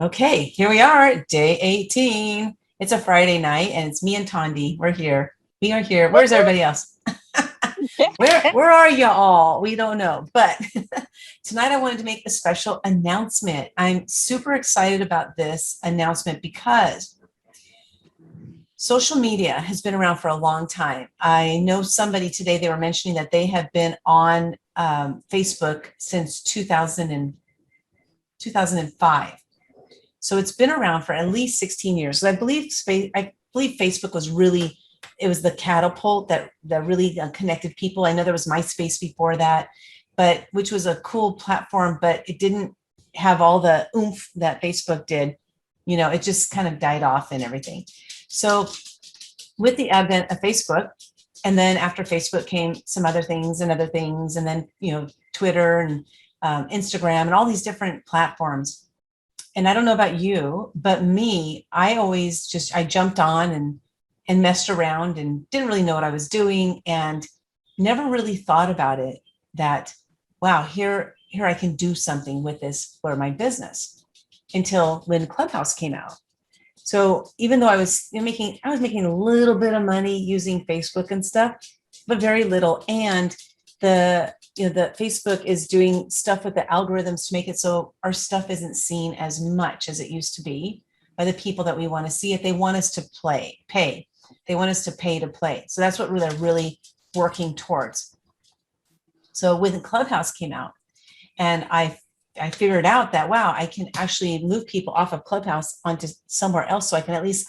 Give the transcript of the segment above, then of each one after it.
Okay, here we are, day 18. It's a Friday night and it's me and Tondi. We're here. We are here. Where's everybody else? Where are you all? We don't know. But tonight I wanted to make a special announcement. I'm super excited about this announcement because social media has been around for a long time. I know somebody today, they were mentioning that they have been on Facebook since 2005. So it's been around for at least 16 years. So I believe Facebook was really, it was the catapult that really connected people. I know there was MySpace before that, but which was a cool platform, but it didn't have all the oomph that Facebook did. It just kind of died off and everything. So with the advent of Facebook, and then after Facebook came some other things and other things, and then Twitter and Instagram and all these different platforms. And I don't know about you, but me, I jumped on and messed around and didn't really know what I was doing and never really thought about it that, wow, here I can do something with this for my business until when Clubhouse came out. So even though I was making a little bit of money using Facebook and stuff, but very little. And the Facebook is doing stuff with the algorithms to make it so our stuff isn't seen as much as it used to be by the people that we want to see it. They want us to pay. They want us to pay to play. So that's what they're really working towards. So when Clubhouse came out, and I figured out that, wow, I can actually move people off of Clubhouse onto somewhere else so I can at least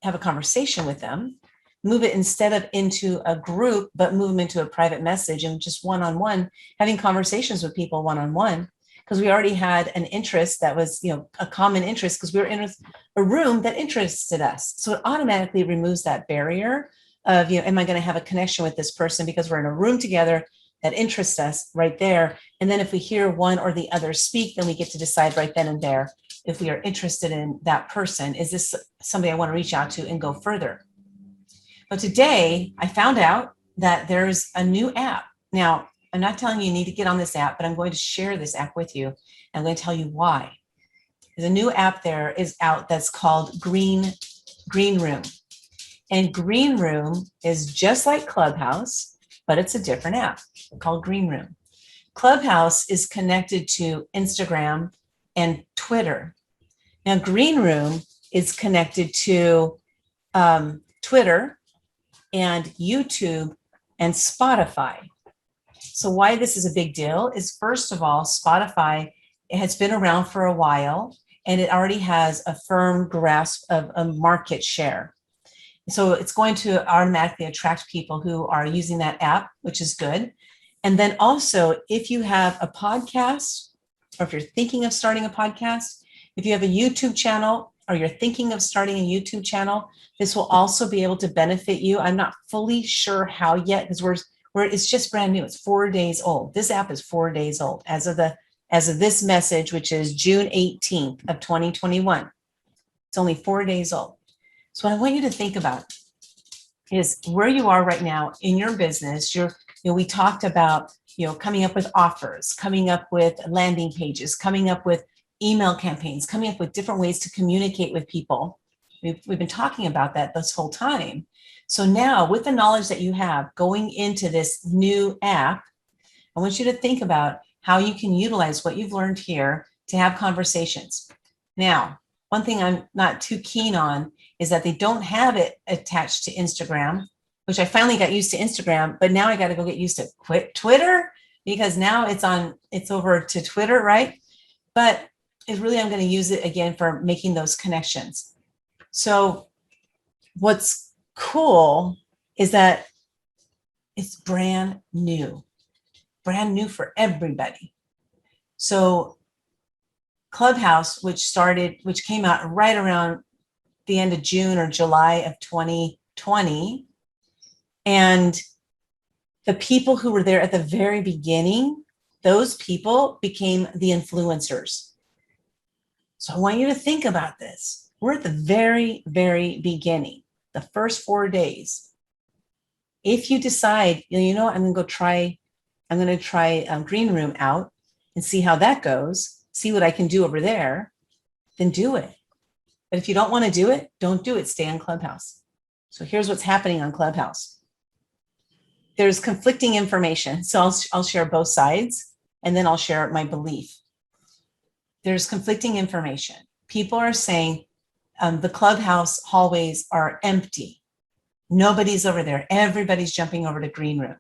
have a conversation with them, move it instead of into a group, but move them into a private message and just one-on-one, having conversations with people one-on-one, because we already had an interest that was, a common interest because we were in a room that interested us. So it automatically removes that barrier of, am I going to have a connection with this person because we're in a room together that interests us right there. And then if we hear one or the other speak, then we get to decide right then and there if we are interested in that person. Is this somebody I want to reach out to and go further? But today I found out that there's a new app. Now, I'm not telling you need to get on this app, but I'm going to share this app with you. I'm going to tell you why. There's a new app there is out that's called Green Room. And Green Room is just like Clubhouse, but it's a different app called Green Room. Clubhouse is connected to Instagram and Twitter. Now, Green Room is connected to Twitter and YouTube and Spotify. So why this is a big deal is, first of all, Spotify has been around for a while and it already has a firm grasp of a market share. So it's going to automatically attract people who are using that app, which is good. And then also, if you have a podcast, or if you're thinking of starting a podcast, if you have a YouTube channel, or you're thinking of starting a YouTube channel, this will also be able to benefit you. I'm not fully sure how yet because it's just brand new. It's 4 days old. This app is 4 days old as of this message, which is June 18th of 2021. It's only 4 days old. So what I want you to think about is where you are right now in your business. We talked about, coming up with offers, coming up with landing pages, coming up with email campaigns, coming up with different ways to communicate with people. We've been talking about that this whole time. So now with the knowledge that you have going into this new app, I want you to think about how you can utilize what you've learned here to have conversations. Now, one thing I'm not too keen on is that they don't have it attached to Instagram, which I finally got used to Instagram, but now I got to go get used to Twitter because now it's over to Twitter, right? But I'm going to use it again for making those connections. So what's cool is that it's brand new for everybody. So Clubhouse, which came out right around the end of June or July of 2020. And the people who were there at the very beginning, those people became the influencers. So I want you to think about this. We're at the very, very beginning, the first 4 days. If you decide, I'm going to try Green Room out and see how that goes, see what I can do over there. then do it. But if you don't want to do it, don't do it. Stay on Clubhouse. So here's what's happening on Clubhouse. There's conflicting information. So I'll share both sides, and then I'll share my belief. There's conflicting information. People are saying the Clubhouse hallways are empty. Nobody's over there. Everybody's jumping over to green room.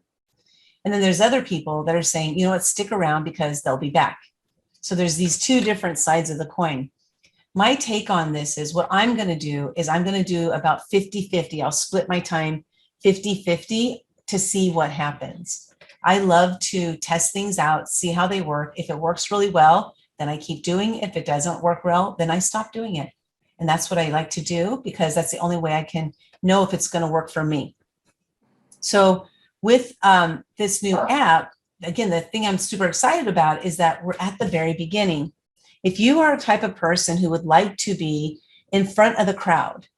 And then there's other people that are saying, you know what, stick around because they'll be back. So there's these two different sides of the coin. My take on this is what I'm going to do is I'm going to do about 50-50. I'll split my time 50-50 to see what happens. I love to test things out, see how they work. If it works really well, then I keep doing it. If it doesn't work well, then I stop doing it. And that's what I like to do because that's the only way I can know if it's going to work for me. So with this new app, again, the thing I'm super excited about is that we're at the very beginning. If you are a type of person who would like to be in front of the crowd,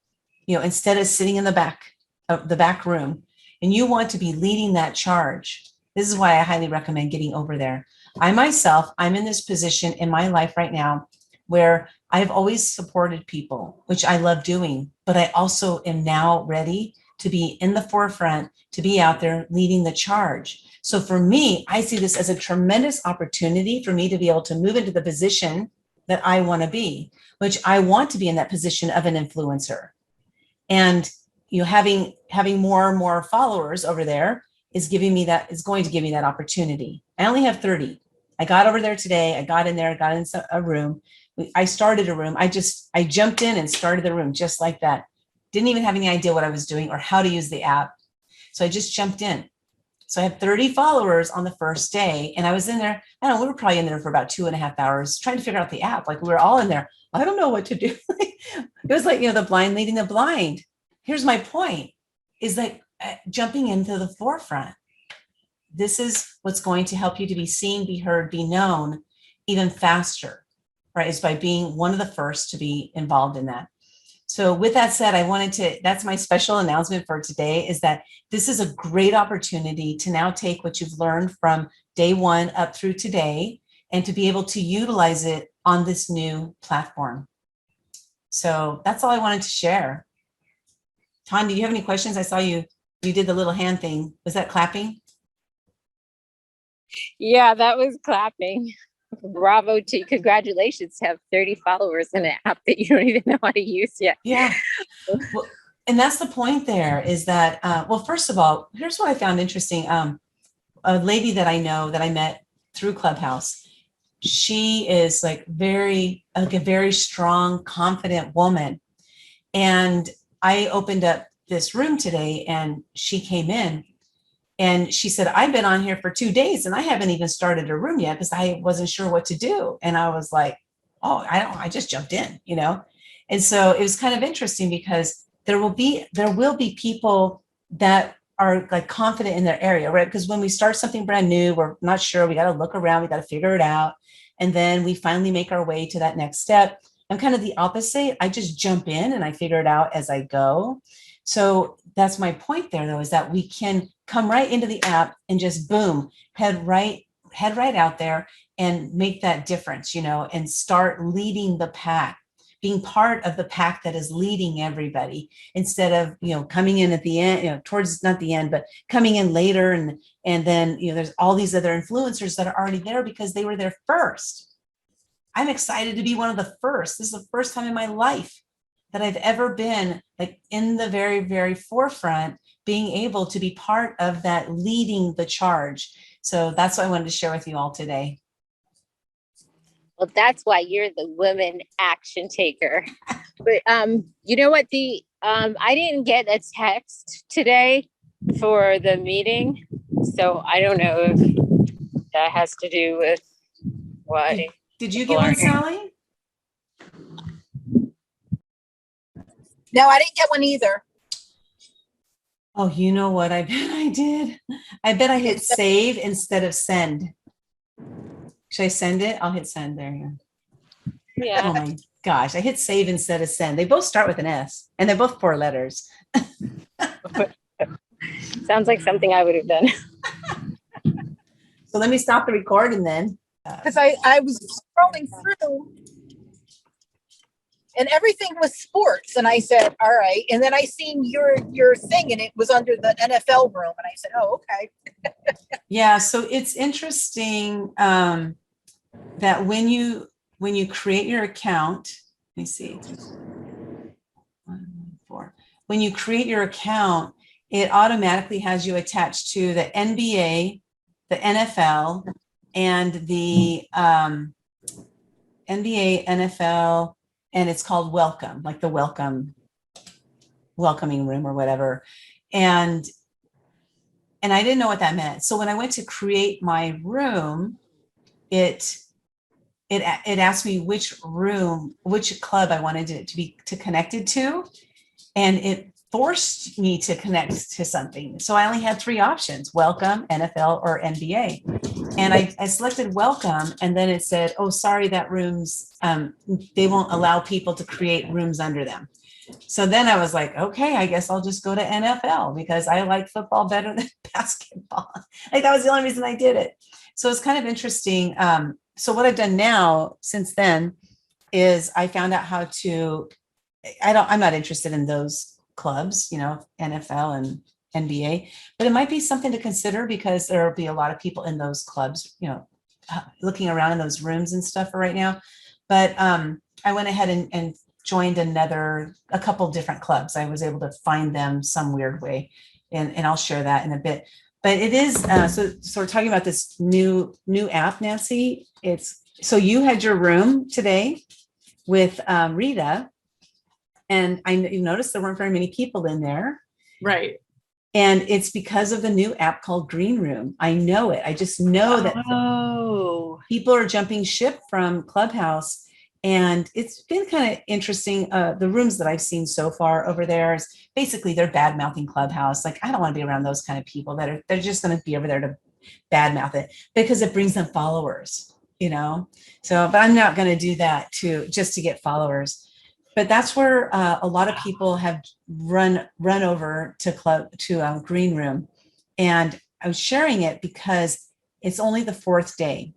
you know, instead of sitting in the back room, and you want to be leading that charge, this is why I highly recommend getting over there. I myself, I'm in this position in my life right now where I've always supported people, which I love doing, but I also am now ready to be in the forefront, to be out there leading the charge. So for me, I see this as a tremendous opportunity for me to be able to move into the position that I want to be, which I want to be in that position of an influencer. And you know, having more and more followers over there is going to give me that opportunity. I only have 30. I got over there today. I got in there, got in a room. I started a room. I jumped in and started the room just like that. Didn't even have any idea what I was doing or how to use the app. So I just jumped in. So I had 30 followers on the first day. And I was in there, I don't know, we were probably in there for about 2.5 hours trying to figure out the app. Like we were all in there. I don't know what to do. It was like, you know, the blind leading the blind. Here's my point is that jumping into the forefront. This is what's going to help you to be seen, be heard, be known even faster, right? Is by being one of the first to be involved in that. So with that said, that's my special announcement for today is that this is a great opportunity to now take what you've learned from day one up through today and to be able to utilize it on this new platform. So that's all I wanted to share. Ton, do you have any questions? I saw you did the little hand thing. Was that clapping? Yeah, that was clapping. Bravo to you. Congratulations to have 30 followers in an app that you don't even know how to use yet. Yeah. Well, and that's the point there is that, well, first of all, here's what I found interesting. A lady that I know that I met through Clubhouse, she is like a very strong, confident woman. And I opened up this room today and she came in and she said, I've been on here for 2 days and I haven't even started a room yet because I wasn't sure what to do. And I was like, oh, I just jumped in, you know? And so it was kind of interesting because there will be people that are like confident in their area, right? Because when we start something brand new, we're not sure, we got to look around, we got to figure it out. And then we finally make our way to that next step. I'm kind of the opposite. I just jump in and I figure it out as I go. So that's my point there, though, is that we can come right into the app and just boom, head right out there and make that difference, you know, and start leading the pack, being part of the pack that is leading everybody instead of, you know, coming in at the end, you know, towards not the end, but coming in later. And then, you know, there's all these other influencers that are already there because they were there first. I'm excited to be one of the first. This is the first time in my life that I've ever been like in the very, very forefront, being able to be part of that leading the charge. So that's what I wanted to share with you all today. Well, that's why you're the woman action taker. But you know what? I didn't get a text today for the meeting, so I don't know if that has to do with what. Did you get one, Sally? No, I didn't get one either. Oh, you know what? I bet I did. I bet I hit save instead of send. Should I send it? I'll hit send there. Yeah. Oh my gosh. I hit save instead of send. They both start with an S and they're both 4 letters. Sounds like something I would have done. So let me stop the recording then. Because I was scrolling through and everything was sports. And I said, all right. And then I seen your thing and it was under the NFL room. And I said, oh, okay. Yeah, so it's interesting that when you create your account, let me see, 1, 4. When you create your account, it automatically has you attached to the NBA, the NFL, and the NBA, NFL, and it's called Welcome, like the welcoming room or whatever. And I didn't know what that meant. So when I went to create my room, it asked me which club I wanted it to be connected to, and it forced me to connect to something. So I only had 3 options: Welcome, NFL, or NBA. And I selected Welcome, and then it said, oh, sorry, that room's they won't allow people to create rooms under them. So then I was like, okay, I guess I'll just go to NFL because I like football better than basketball. Like that was the only reason I did it. So it's kind of interesting. So what I've done now since then is I found out how to, I'm not interested in those clubs, NFL and NBA, but it might be something to consider because there'll be a lot of people in those clubs, looking around in those rooms and stuff for right now. But I went ahead and joined a couple different clubs. I was able to find them some weird way, and I'll share that in a bit. But it is so we're talking about this new app, Nancy. So you had your room today with Rita, and you noticed there weren't very many people in there, right? And it's because of the new app called Green Room. I know it. I just know that people are jumping ship from Clubhouse. And it's been kind of interesting. The rooms that I've seen so far over there is basically they're bad mouthing Clubhouse. Like, I don't want to be around those kind of people they're just going to be over there to bad mouth it because it brings them followers, So, but I'm not going to do that just to get followers. But that's where a lot of people have run over to Green Room. And I was sharing it because it's only the 4th day.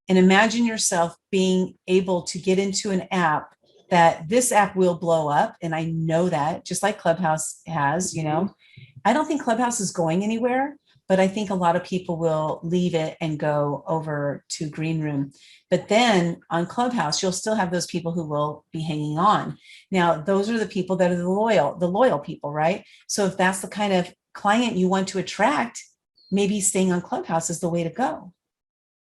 And imagine yourself being able to get into an app that this app will blow up. And I know that, just like Clubhouse has, I don't think Clubhouse is going anywhere, but I think a lot of people will leave it and go over to Green Room. But then on Clubhouse, you'll still have those people who will be hanging on. Now, those are the people that are the loyal people, right? So if that's the kind of client you want to attract, maybe staying on Clubhouse is the way to go.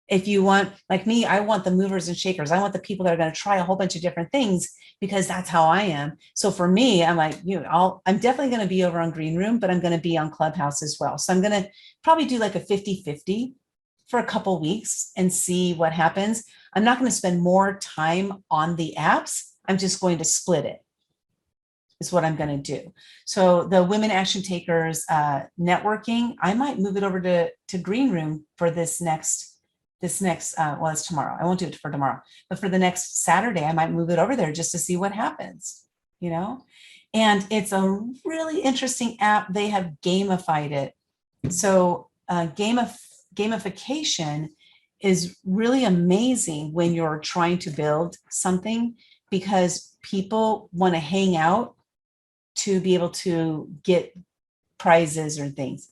If you want, like me, I want the movers and shakers. I want the people that are going to try a whole bunch of different things because that's how I am. So for me, I'm like, I'm definitely going to be over on Green Room, but I'm going to be on Clubhouse as well. So I'm going to probably do like a 50-50 for a couple weeks and see what happens. I'm not going to spend more time on the apps. I'm just going to split it. Is what I'm going to do. So the Women Action Takers networking, I might move it over to Green Room for this next, well, it's tomorrow. I won't do it for tomorrow, but for the next Saturday, I might move it over there just to see what happens, And it's a really interesting app. They have gamified it. So gamification is really amazing when you're trying to build something because people want to hang out to be able to get prizes or things.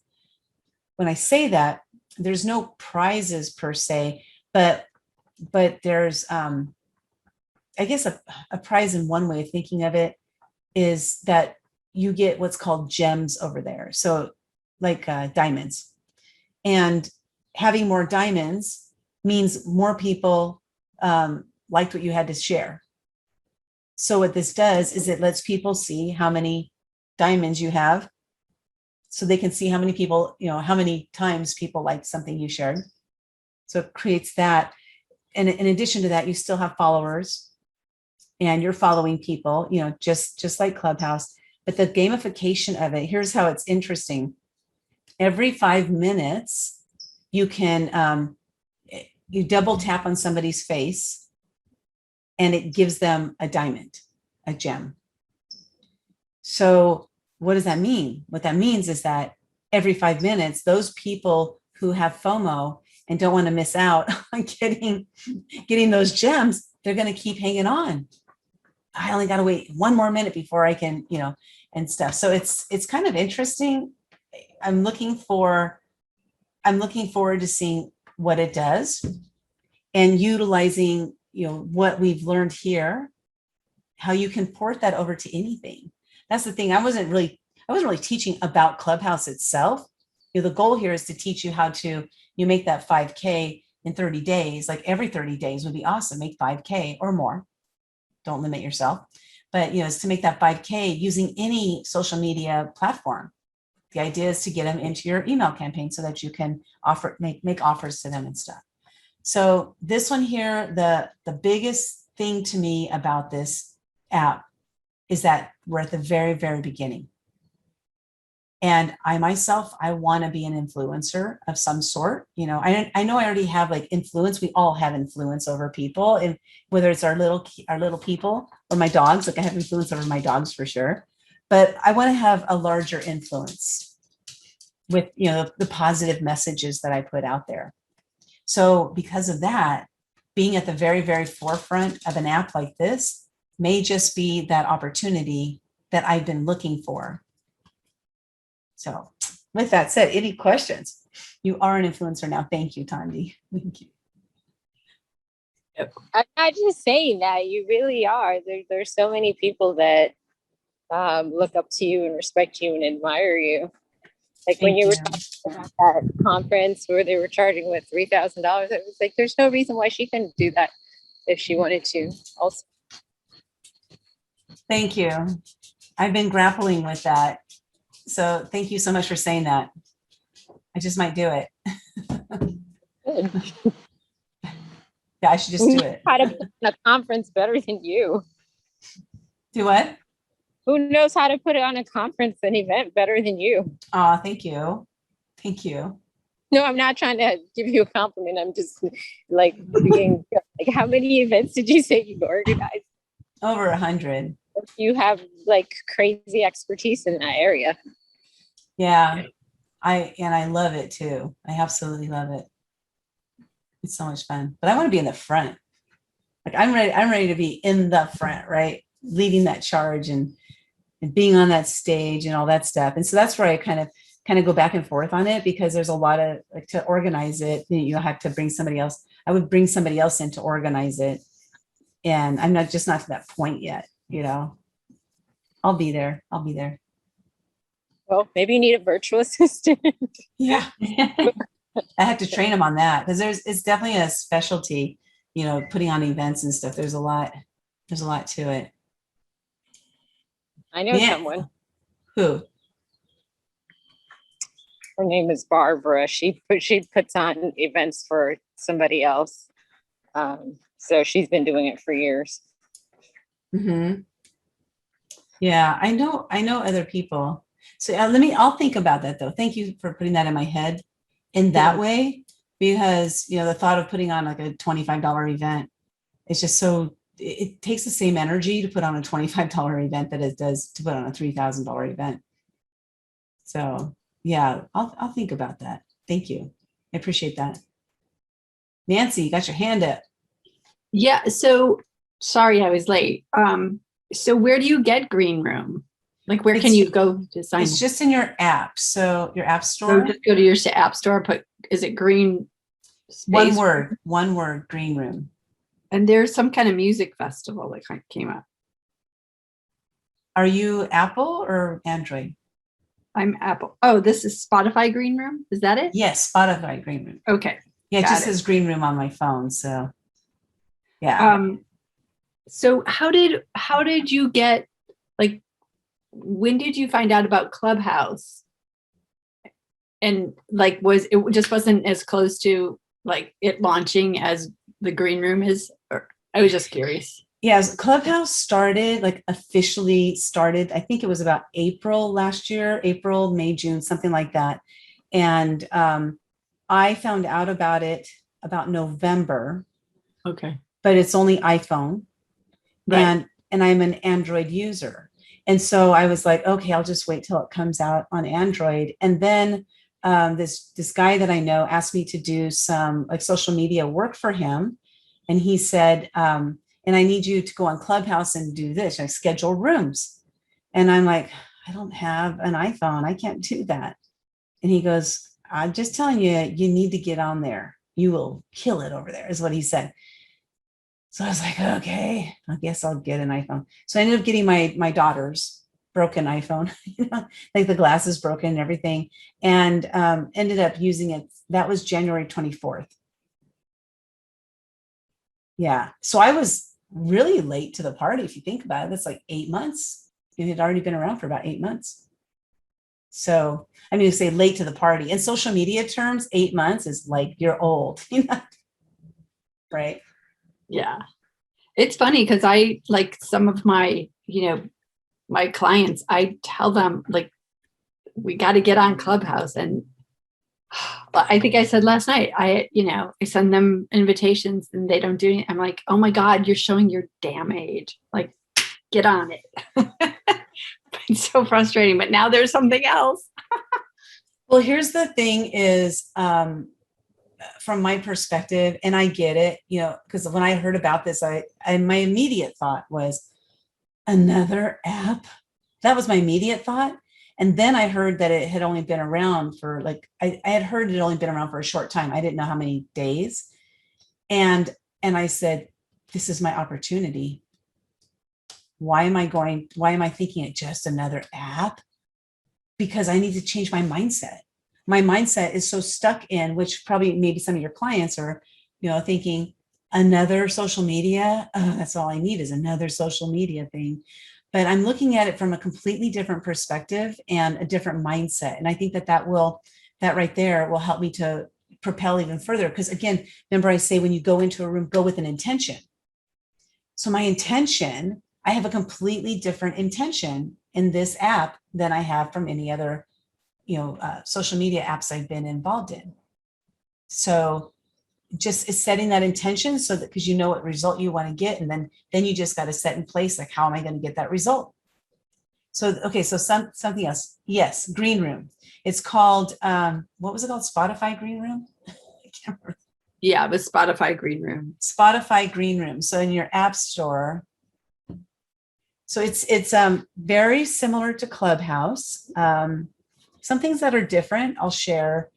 When I say that, there's no prizes per se, but there's, I guess a prize in one way of thinking of it is that you get what's called gems over there. So like diamonds, and having more diamonds means more people liked what you had to share. So what this does is it lets people see how many diamonds you have, so they can see how many people, how many times people liked something you shared. So it creates that. And in addition to that, you still have followers and you're following people, just like Clubhouse. But the gamification of it, here's how it's interesting. Every 5 minutes, you can, you double tap on somebody's face and it gives them a diamond, a gem. So what does that mean? What that means is that every 5 minutes, those people who have FOMO and don't want to miss out on getting those gems, they're going to keep hanging on. I only got to wait one more minute before I can, and stuff. So it's kind of interesting. I'm looking forward to seeing what it does and utilizing, what we've learned here, how you can port that over to anything. That's the thing. I wasn't really teaching about Clubhouse itself. The goal here is to teach you how to make that 5K in 30 days. Like every 30 days would be awesome. Make 5K or more. Don't limit yourself. But it's to make that 5K using any social media platform. The idea is to get them into your email campaign so that you can make offers to them and stuff. So this one here, the biggest thing to me about this app is that we're at the very, very beginning. And I myself, I want to be an influencer of some sort. I know I already have like influence. We all have influence over people, and whether it's our little people or my dogs. Like I have influence over my dogs for sure, but I want to have a larger influence with the positive messages that I put out there. So because of that, being at the very, very forefront of an app like this may just be that opportunity that I've been looking for. So with that said, any questions? You are an influencer now. Thank you, Tandi. Thank you. I'm not just saying that, you really are. There's so many people that look up to you and respect you and admire you. Like when you were talking about that conference where they were charging with $3,000, it was like, there's no reason why she couldn't do that if she wanted to also. Thank you. I've been grappling with that. So thank you so much for saying that. I just might do it. Good. Yeah, I should just do it. How to put on a conference better than you? Do what? Who knows how to put it on a conference, an event better than you? Oh, thank you. Thank you. No, I'm not trying to give you a compliment. I'm just like being like, how many events did you say you organized? Over 100. You have like crazy expertise in that area. Yeah, I love it too. I absolutely love it. It's so much fun, but I want to be in the front. Like I'm ready to be in the front, right? Leading that charge and being on that stage and all that stuff. And so that's where I kind of go back and forth on it, because there's a lot of like to organize it, you have to bring somebody else. I would bring somebody else in to organize it. And I'm not to that point yet, I'll be there. Well, maybe you need a virtual assistant. Yeah. I have to train them on that, because it's definitely a specialty, putting on events and stuff. There's a lot to it. I know someone. Who? Her name is Barbara. She puts on events for somebody else. So she's been doing it for years. Mm-hmm. Yeah, I know other people. So I'll think about that though. Thank you for putting that in my head in that way, because, the thought of putting on like a $25 event, it's just so, it takes the same energy to put on a $25 event that it does to put on a $3,000 event. So yeah, I'll think about that. Thank you. I appreciate that. Nancy, you got your hand up. Yeah. So sorry, I was late. So where do you get Green Room? Like, where can you go to sign? It's just in your app. So your app store. So just go to your app store. Is it Green? Space? One word, Green Room. And there's some kind of music festival that came up. Are you Apple or Android? I'm Apple. Oh, this is Spotify Green Room. Is that it? Yes, Spotify Green Room. Okay. Yeah, it just says Green Room on my phone. So yeah. So how did you get, like, when did you find out about Clubhouse? And like, it just wasn't as close to like it launching as the Green Room is? Or, I was just curious. Yes, Clubhouse officially started, I think it was about April last year, April, May, June, something like that. And I found out about it about November. Okay. But it's only iPhone. Right. And I'm an Android user. And so I was like, okay, I'll just wait till it comes out on Android. And then this guy that I know asked me to do some like social media work for him. And he said, and I need you to go on Clubhouse and do this. I schedule rooms. And I'm like, I don't have an iPhone. I can't do that. And he goes, I'm just telling you, you need to get on there. You will kill it over there, is what he said. So I was like, okay, I guess I'll get an iPhone. So I ended up getting my daughter's broken iPhone, like the glass is broken and everything, and ended up using it. That was January 24th. Yeah. So I was really late to the party. If you think about it, that's like 8 months. It had already been around for about 8 months. So, I mean, to say late to the party in social media terms, 8 months is like you're old, right? Yeah. It's funny because I like some of my, my clients, I tell them like, we got to get on Clubhouse. And I think I said last night, I send them invitations and they don't do anything. I'm like, oh my God, you're showing your damn age. Like, get on it. It's so frustrating, but now there's something else. Well, here's the thing is, from my perspective, and I get it, because when I heard about this, I my immediate thought was another app. That was my immediate thought. And then I heard that it had only been around for like, I had heard it had only been around for a short time. I didn't know how many days. And I said, this is my opportunity. Why am I thinking it just another app? Because I need to change my mindset. My mindset is so stuck in, which probably maybe some of your clients are, thinking another social media. Oh, that's all I need is another social media thing. But I'm looking at it from a completely different perspective and a different mindset. And I think that right there will help me to propel even further. Because again, remember I say when you go into a room, go with an intention. So my intention, I have a completely different intention in this app than I have from any other, social media apps I've been involved in. So just is setting that intention so that, because you know what result you want to get. And then you just got to set in place, like, how am I going to get that result? So, okay. So something else. Yes. Green room. It's called, what was it called? Spotify Green Room. I can't remember. Yeah. The Spotify Green Room. Spotify Green Room. So in your app store. So it's very similar to Clubhouse. Some things that are different I'll share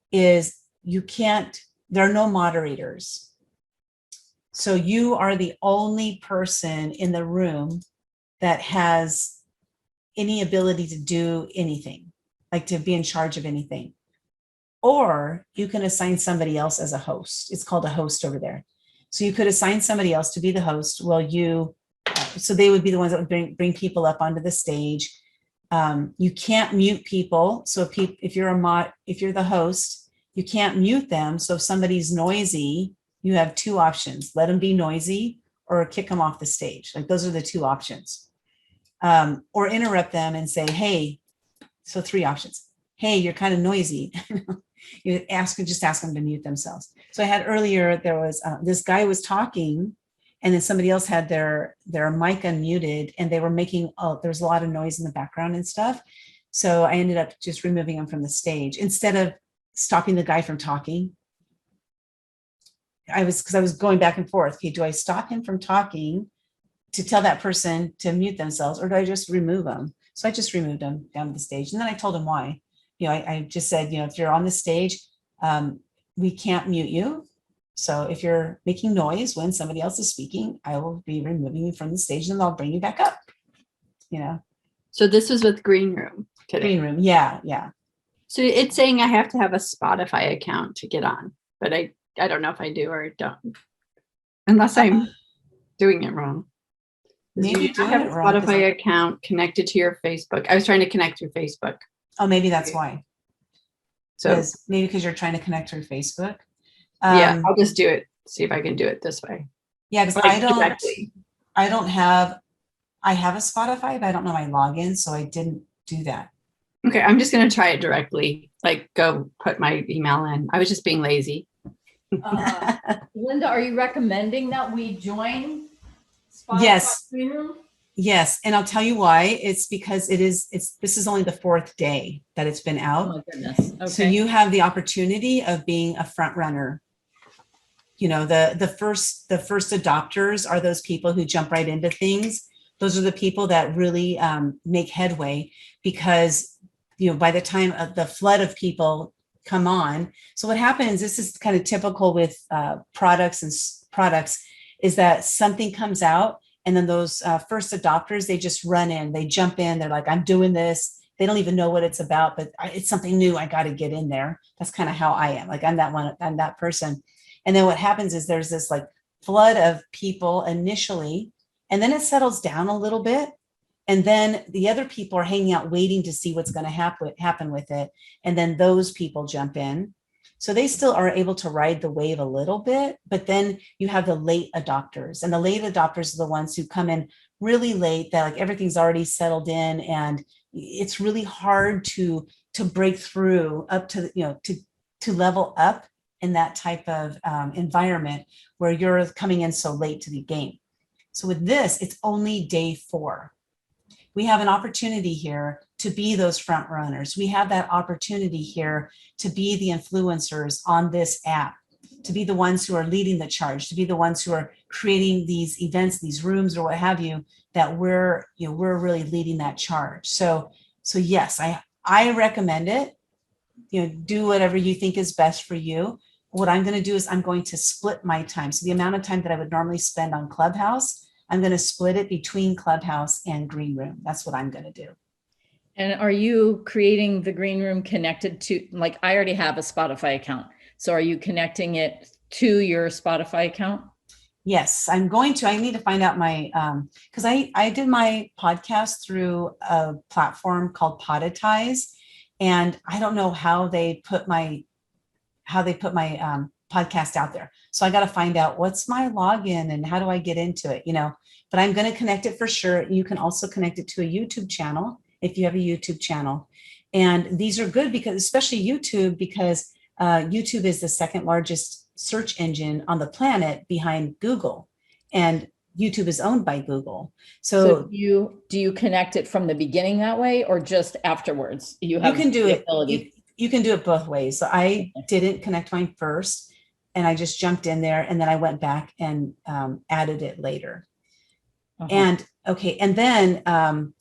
is there are no moderators. So you are the only person in the room that has any ability to do anything, like to be in charge of anything. Or you can assign somebody else as a host. It's called a host over there. So you could assign somebody else to be the host while so they would be the ones that would bring people up onto the stage. You can't mute people. So if you're the host, you can't mute them. So if somebody's noisy, you have two options: let them be noisy or kick them off the stage. Like, those are the two options. Or interrupt them and say, hey, so three options. Hey, you're kind of noisy. Just ask them to mute themselves. So I had earlier, there was this guy was talking, and then somebody else had their mic unmuted, and they were making, there was a lot of noise in the background and stuff. So I ended up just removing them from the stage instead of stopping the guy from talking. Because I was going back and forth. Okay, do I stop him from talking to tell that person to mute themselves, or do I just remove them? So I just removed them down to the stage. And then I told him why. I just said, if you're on the stage, we can't mute you. So if you're making noise when somebody else is speaking, I will be removing you from the stage, and I'll bring you back up. So this was with Green Room today. Green Room. Yeah. Yeah. So it's saying I have to have a Spotify account to get on, but I don't know if I do or don't, unless I'm doing it wrong. Maybe you doing have a it wrong, 'cause Spotify account connected to your Facebook. I was trying to connect through Facebook. Oh, maybe that's why. So Maybe because you're trying to connect through Facebook. yeah, I'll just do it. See if I can do it this way. Yeah, because Like I have a Spotify, but I don't know my login, so I didn't do that. Okay, I'm just going to try it directly. Like, go put my email in. I was just being lazy. Linda, are you recommending that we join Spotify Yes. Green Room? Yes, and I'll tell you why. It's because this is only the 4th day that it's been Oh out. my goodness. Okay. So you have the opportunity of being a front runner. the first adopters are those people who jump right into things. Those are the people that really make headway, because by the time the flood of people come on. So what happens, this is kind of typical with products, is that something comes out, and then those first adopters, they just run in, they jump in, they're like, I'm doing this. They don't even know what it's about, but it's something new. I got to get in there. That's kind of how I am. Like, I'm that person. And then what happens is there's this like flood of people initially, and then it settles down a little bit. And then the other people are hanging out waiting to see what's going to happen with it. And then those people jump in. So they still are able to ride the wave a little bit, but then you have the late adopters, and the late adopters are the ones who come in really late, that like everything's already settled in, and it's really hard to break through up to, to level up in that type of environment where you're coming in so late to the game. So with this, it's only day 4. We have an opportunity here to be those front runners. We have that opportunity here to be the influencers on this app, to be the ones who are leading the charge, to be the ones who are creating these events, these rooms, or what have you, that we're really leading that charge. So yes, I recommend it. Do whatever you think is best for you. What I'm going to do is I'm going to split my time. So the amount of time that I would normally spend on Clubhouse, I'm going to split it between Clubhouse and Green Room. That's what I'm going to do. And are you creating the green room connected to, like, I already have a Spotify account. So are you connecting it to your Spotify account? Yes, I need to find out my, because I did my podcast through a platform called Podetize, and I don't know how they put my podcast out there. So I got to find out what's my login and how do I get into it, but I'm going to connect it for sure. You can also connect it to a YouTube channel if you have a YouTube channel. And these are good because, especially YouTube, because YouTube is the second largest search engine on the planet behind Google, and YouTube is owned by Google. So do you connect it from the beginning that way, or just afterwards? You can do it. Ability. You can do it both ways. So I didn't connect mine first, and I just jumped in there, and then I went back and added it later. And then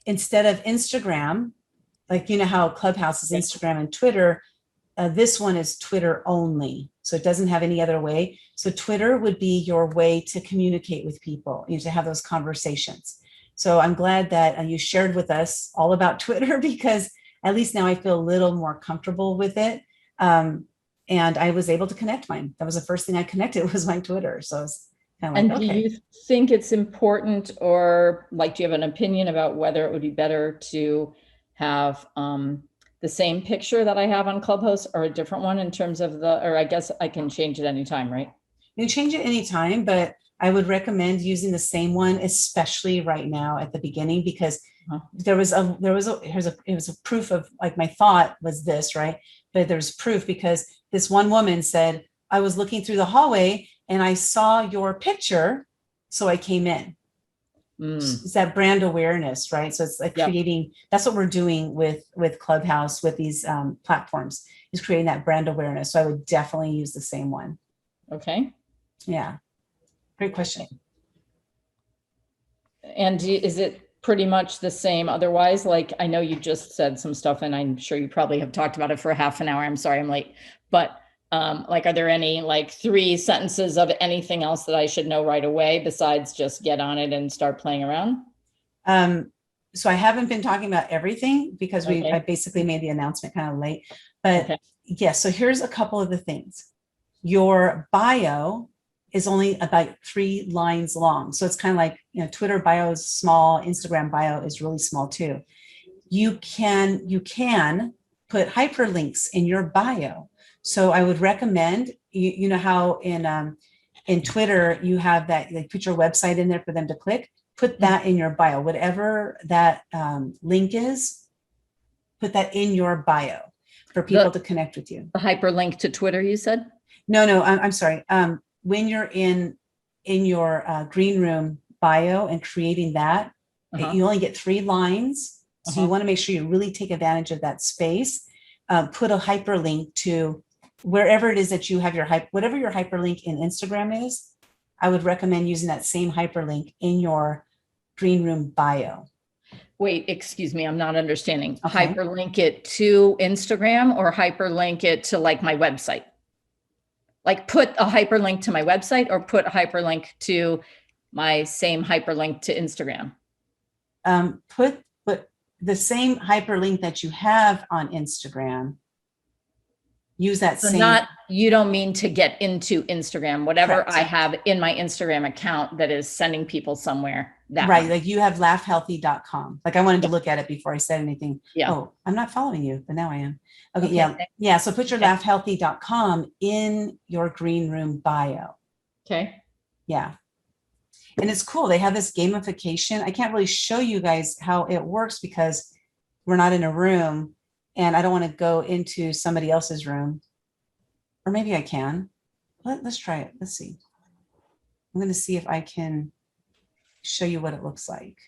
instead of Instagram, like, how Clubhouse is Instagram and Twitter, this one is Twitter only. So it doesn't have any other way. So Twitter would be your way to communicate with people, to have those conversations. So I'm glad that you shared with us all about Twitter, because at least now I feel a little more comfortable with it. And I was able to connect mine. That was the first thing I connected, was my Twitter. So it's kind of like, do you think it's important, or like, do you have an opinion about whether it would be better to have the same picture that I have on Clubhouse or a different one in terms of or I guess I can change it anytime, right? You can change it anytime, but I would recommend using the same one, especially right now at the beginning, because it was a proof of, like, my thought was this, right? But there's proof, because this one woman said, I was looking through the hallway and I saw your picture, so I came in. It's that brand awareness, right? So it's like creating, that's what we're doing with Clubhouse, with these platforms, is creating that brand awareness. So I would definitely use the same one. Okay. Yeah. Great question. And is it pretty much the same otherwise? Like, I know you just said some stuff, and I'm sure you probably have talked about it for half an hour. I'm sorry I'm late. But like, are there any 3 sentences of anything else that I should know right away besides just get on it and start playing around? So I haven't been talking about everything, because I basically made the announcement kind of late. But yes, so here's a couple of the things. Your bio is only about 3 lines long. So it's kind of like, Twitter bio is small, Instagram bio is really small too. You can put hyperlinks in your bio. So I would recommend, you know how in Twitter you have that, like, put your website in there for them to click, put that in your bio, whatever that link is, put that in your bio for people to connect with you. The hyperlink to Twitter, you said? No, I'm sorry. When you're in your Green Room bio and creating that, you only get 3 lines. So you want to make sure you really take advantage of that space. Put a hyperlink to wherever it is that you have your whatever your hyperlink in Instagram is, I would recommend using that same hyperlink in your green room bio. Wait, excuse me, I'm not understanding. Okay. Hyperlink it to Instagram or hyperlink it to like my website? Like put a hyperlink to my website or put a hyperlink to my same hyperlink to Instagram? Put the same hyperlink that you have on Instagram. Use that So same. not, you don't mean to get into Instagram, whatever Correct. I have in my Instagram account that is sending people somewhere. That Right. one. Like you have laughhealthy.com. Like I wanted to look at it before I said anything. Yeah. Oh, I'm not following you, but now I am. Okay. Okay, Yeah. thanks. Yeah. So put your Okay. laughhealthy.com in your green room bio. Okay. Yeah. And it's cool. They have this gamification. I can't really show you guys how it works because we're not in a room and I don't want to go into somebody else's room. Or maybe I can. Let's try it. Let's see. I'm going to see if I can show you what it looks like.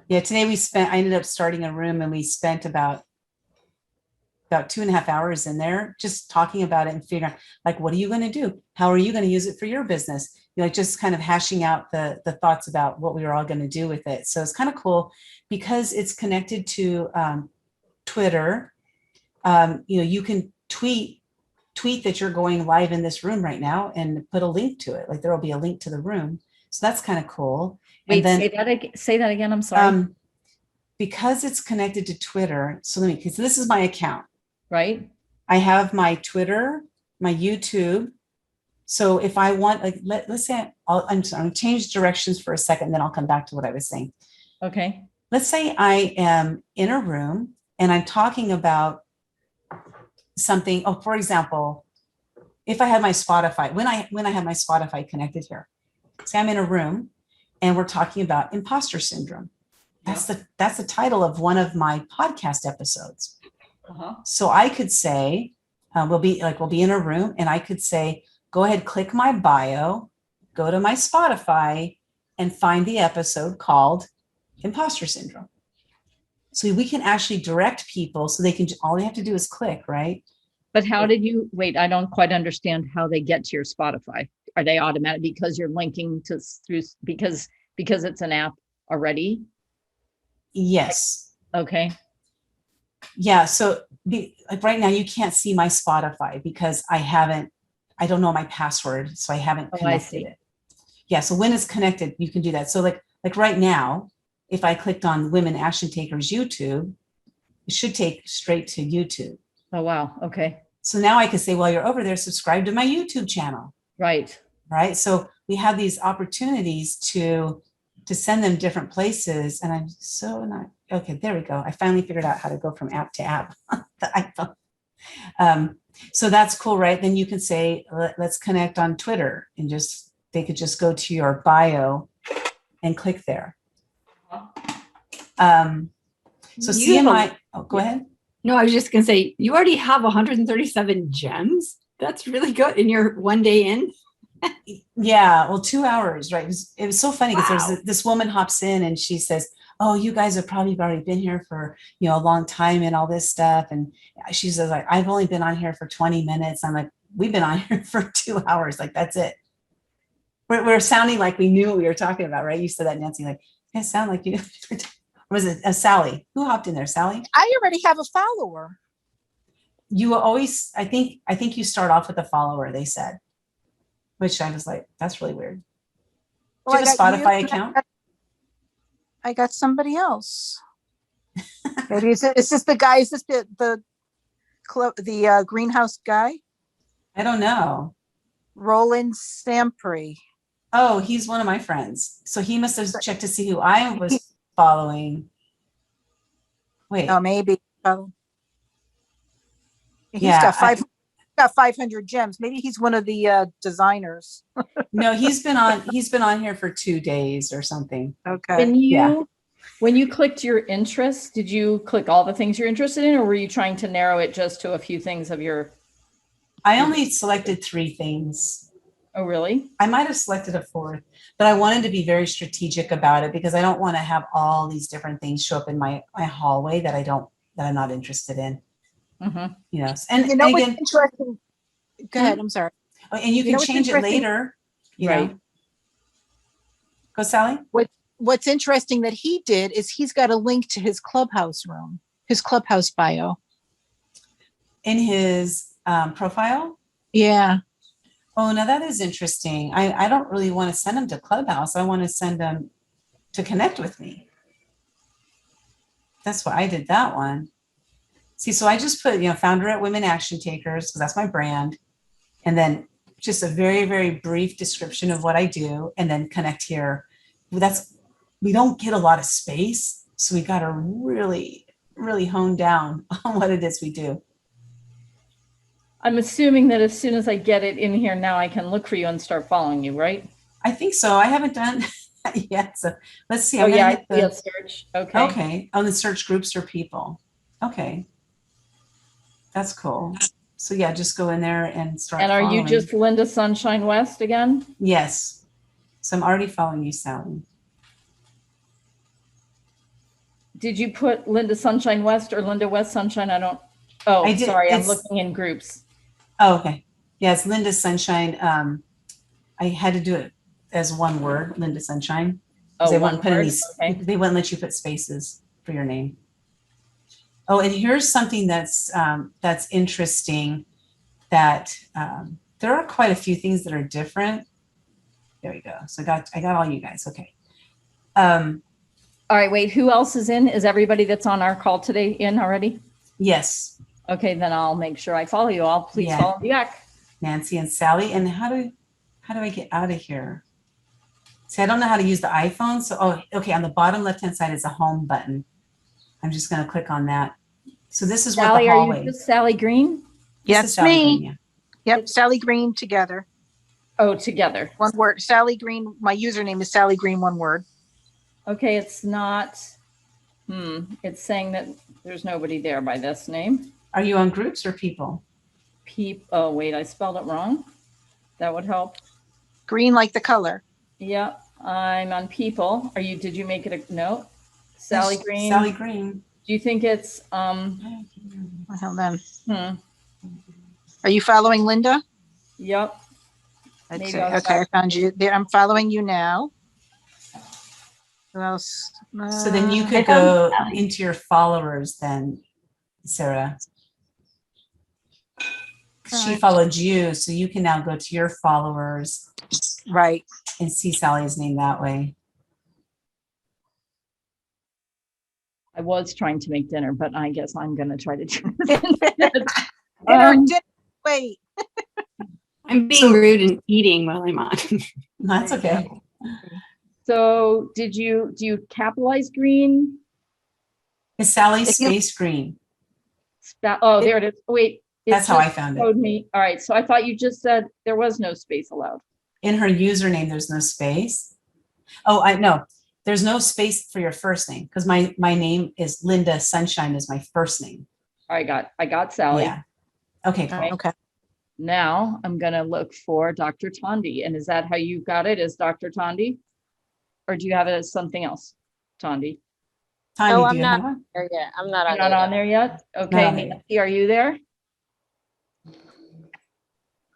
Yeah, today I ended up starting a room and we spent about 2.5 hours in there just talking about it and figuring out like, what are you going to do? How are you going to use it for your business? You know, just kind of hashing out the thoughts about what we were all going to do with it. So it's kind of cool because it's connected to Twitter. You can tweet that you're going live in this room right now and put a link to it. Like there will be a link to the room. So that's kind of cool. Wait, And then, say that again. I'm sorry. because it's connected to Twitter. So because this is my account. Right. I have my Twitter, my YouTube. So if I want, like, let's say I'm going to change directions for a second, then I'll come back to what I was saying. Okay. Let's say I am in a room and I'm talking about something. Oh, for example, if I have my Spotify, when I have my Spotify connected here, say I'm in a room and we're talking about imposter syndrome. That's the title of one of my podcast episodes. Uh-huh. So I could say, we'll be in a room and I could say, go ahead, click my bio, go to my Spotify and find the episode called Imposter Syndrome. So we can actually direct people so all they have to do is click, right? But how did you, wait, I don't quite understand how they get to your Spotify. Are they automatic because you're linking to because it's an app already? Yes. Okay. Yeah. So like right now you can't see my Spotify because I don't know my password. So I haven't connected it. Yeah. So when it's connected, you can do that. So like right now, if I clicked on Women Action Takers YouTube, it should take straight to YouTube. Oh, wow. Okay. So now I can say, while you're over there, subscribe to my YouTube channel. Right. Right. So we have these opportunities to send them different places. And I'm so not, okay, there we go. I finally figured out how to go from app to app, the iPhone. So that's cool, right? Then you can say, let's connect on Twitter and they could just go to your bio and click there. So CMI, go ahead. No, I was just going to say, you already have 137 gems. That's really good in your one day in. Yeah, well, 2 hours, right? It was so funny because Wow. there's this woman hops in and she says, oh, you guys have probably already been here for, a long time and all this stuff. And she says, like, I've only been on here for 20 minutes. I'm like, we've been on here for 2 hours. Like, that's it. We're sounding like we knew what we were talking about, right? You said that, Nancy, like, it sound like you, or was it Sally? Who hopped in there? Sally? I already have a follower. You always, I think you start off with a follower, they said, which I was like, that's really weird. Do you have a Spotify account? I got somebody else. Maybe is this the guy? Is this the greenhouse guy? I don't know. Roland Sampre. Oh, he's one of my friends. So he must have checked to see who I was following. Wait. Oh, maybe. He's Yeah, got 500 gems. Maybe he's one of the designers. No, he's been on here for 2 days or something. Okay. When you clicked your interests, did you click all the things you're interested in, or were you trying to narrow it just to a few things of your? I only selected 3 things. Oh, really? I might have selected a 4th, but I wanted to be very strategic about it because I don't want to have all these different things show up in my hallway that I'm not interested in. Mhm. Yes, and You know and what's again, interesting? Go ahead, I'm sorry. and you know can what's change it interesting? later, Right. Go, Sally. What's interesting that he did is he's got a link to his clubhouse room, his clubhouse bio. In his profile. Yeah. Oh, now that is interesting. I don't really want to send them to Clubhouse. I want to send them to connect with me. That's why I did that one. See, so I just put, founder at Women Action Takers, because that's my brand. And then just a very, very brief description of what I do, and then connect here. We don't get a lot of space. So we got to really, really hone down on what it is we do. I'm assuming that as soon as I get it in here now, I can look for you and start following you, right? I think so. I haven't done that yet. So let's see. Oh, I'm yeah, gonna I hit see a the, search. Okay. okay. On the search groups or people. Okay. That's cool. So yeah, just go in there and start And are you following. just Linda Sunshine West again? Yes. So I'm already following you, Sally. Did you put Linda Sunshine West or Linda West Sunshine? I don't, oh, I did- sorry, I'm it's- looking in groups. Oh, okay. Yeah, it's Linda Sunshine. I had to do it as one word, Linda Sunshine. 'Cause Oh, they one wouldn't put word, any, okay. they wouldn't let you put spaces for your name. Oh, and here's something that's interesting, that there are quite a few things that are different. There we go. So I got all you guys. Okay. All right, wait, who else is in? Is everybody that's on our call today in already? Yes, Okay, then I'll make sure I follow you all. Please Yeah. follow me back. Nancy and Sally. And how do I get out of here? See, I don't know how to use the iPhone. So, okay, on the bottom left-hand side is a home button. I'm just going to click on that. So this is what Sally, the are hallway. you just Sally Green? This Yeah, is it's Sally me. Green, yeah. Yep. Sally Green together. Oh, together. One word. Sally Green. My username is Sally Green, one word. Okay, it's not, it's saying that there's nobody there by this name. Are you on groups or people? Oh, wait, I spelled it wrong. That would help. Green like the color. Yep, I'm on people. Did you make it a note? Sally Yes, Green. Sally Green. Do you think it's, Well, then. hmm, Are you following Linda? yep. Let's Maybe see. I'll Okay, I found you there. I'm following you now. Who else? So then you I could found go Sally. into your followers then, Sarah. She Alright. followed you, so you can now go to your followers Right. and see Sally's name that way. I was trying to make dinner, but I guess I'm gonna try to do Dinner, wait. I'm being So- rude and eating while I'm on. That's okay. So do you capitalize Green? Is Sally If you- Space Green? Oh, there it is. Wait. it That's how I just found it. showed me. All right, so I thought you just said there was no space allowed. In her username, there's no space. Oh, I know. There's no space for your first name because my name is Linda Sunshine is my first name. I got Sally. Yeah. Okay, Oh, cool. okay. Now I'm gonna look for Dr. Tondi. And is that how you got it? Is Dr. Tondi? Or do you have it as something else? Tondi? Tanya, Oh, do I'm you not have one? there yet. I'm not You're on not there on yet. there yet? Okay, on there yet. Nancy, are you there?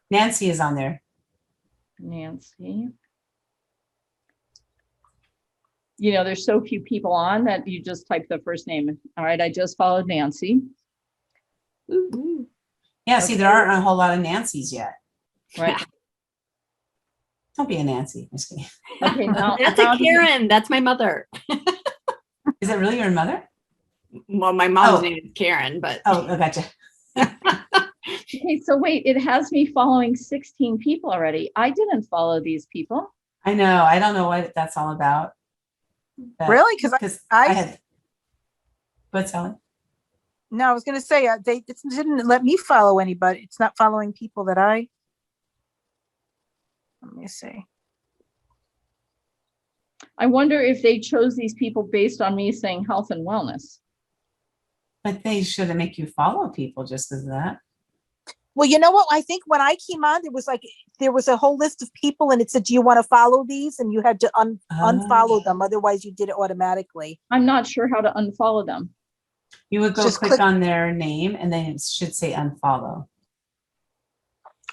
Nancy is on there. Nancy. There's so few people on that you just type the first name. All right, I just followed Nancy. Woo, woo. Yeah, see, there aren't a whole lot of Nancy's yet. Right. Don't be a Nancy. I'm just kidding. Okay, now That's a Karen. That's my mother. Is that really your mother? Well, my mom's Oh. name is Karen, but Oh, I gotcha. Okay, so wait, it has me following 16 people already. I didn't follow these people. I know. I don't know what that's all about. but- Really? Because Because I- I had. What's Sally? no, I was going to say it didn't let me follow anybody. It's not following people that I. Let me see. I wonder if they chose these people based on me saying health and wellness. But they shouldn't make you follow people just as that. Well, you know what? I think when I came on, there was a whole list of people, and it said, "Do you want to follow these?" And you had to unfollow them. Otherwise, you did it automatically. I'm not sure how to unfollow them. You would go Just click click- on their name and then it should say unfollow.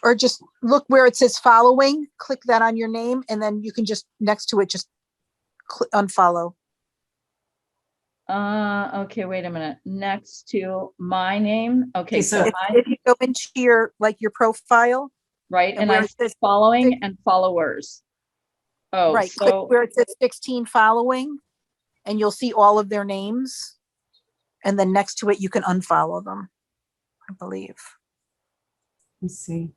Or just look where it says following, click that on your name, and then you can just, next to it, just unfollow. Okay, wait a minute. Next to my name. Okay, Okay, so so- If you go into your, like your profile, right, and and where I it says following and followers. Oh, right, click so where it says 16 following, and you'll see all of their names. And then next to it, you can unfollow them, I believe. Let's see.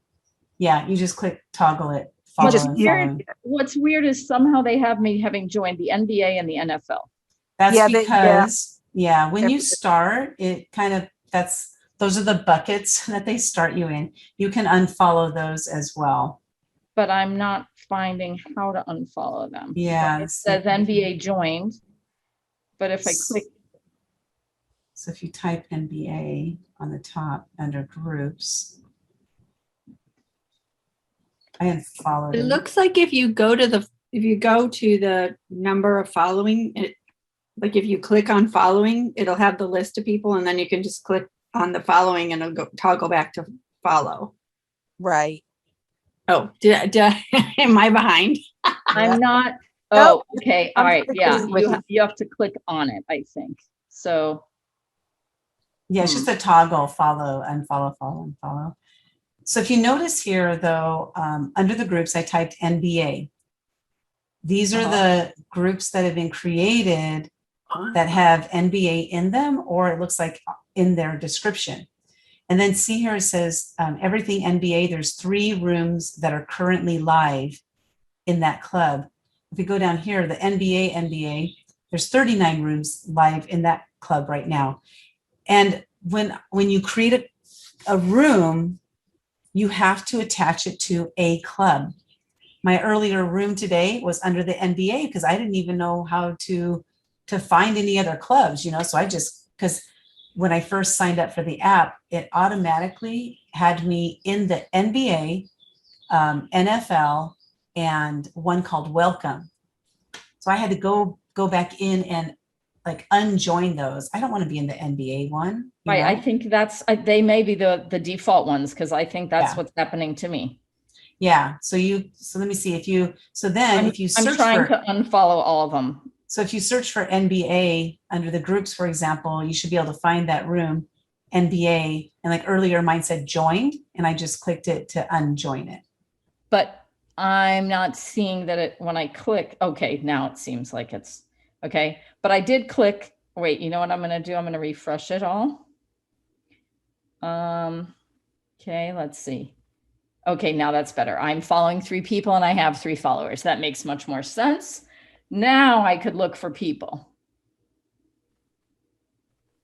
Yeah, you just click toggle it. You Follow just- and yeah. follow. what's weird is somehow they have me having joined the NBA and the NFL. That's Yeah, because, yeah, when you Every- start, it kind of, those are the buckets that they start you in. You can unfollow those as well. But I'm not finding how to unfollow them. Yeah, It let's see. says NBA joined, but if I click, So if you type NBA on the top under groups, I unfollowed It it. looks like if you go to the number of following, like if you click on following, it'll have the list of people and then you can just click on the following and it'll go toggle back to follow. Right. Oh, am I behind? I'm not, Nope. oh, okay, all I'm right, yeah, clicking with you have to click on it, I think. So, Yeah, it's just a toggle, follow, unfollow, follow, unfollow. So if you notice here though, under the groups, I typed NBA. These are the groups that have been created that have NBA in them, or it looks like in their description. And then see here, it says everything NBA, there's 3 rooms that are currently live in that club. If you go down here, the NBA, there's 39 rooms live in that club right now. And when you create a room, you have to attach it to a club. My earlier room today was under the NBA because I didn't even know how to find any other clubs, so I just, because when I first signed up for the app, it automatically had me in the NBA, NFL, and one called Welcome. So I had to go back in and like unjoin those. I don't want to be in the NBA one. right, I think they may be the default ones, because I think that's Yeah. what's happening to me. Yeah. So let me see if you I'm search trying for, to unfollow all of them. so if you search for NBA under the groups, for example, you should be able to find that room, NBA. And like earlier, mine said joined, and I just clicked it to unjoin it. But I'm not seeing that it, when I click, okay, now it seems like it's, okay. But I did click, wait, you know what I'm gonna do? I'm gonna refresh it all. Okay, let's see. Okay, now that's better. I'm following 3 people and I have 3 followers. That makes much more sense. Now I could look for people.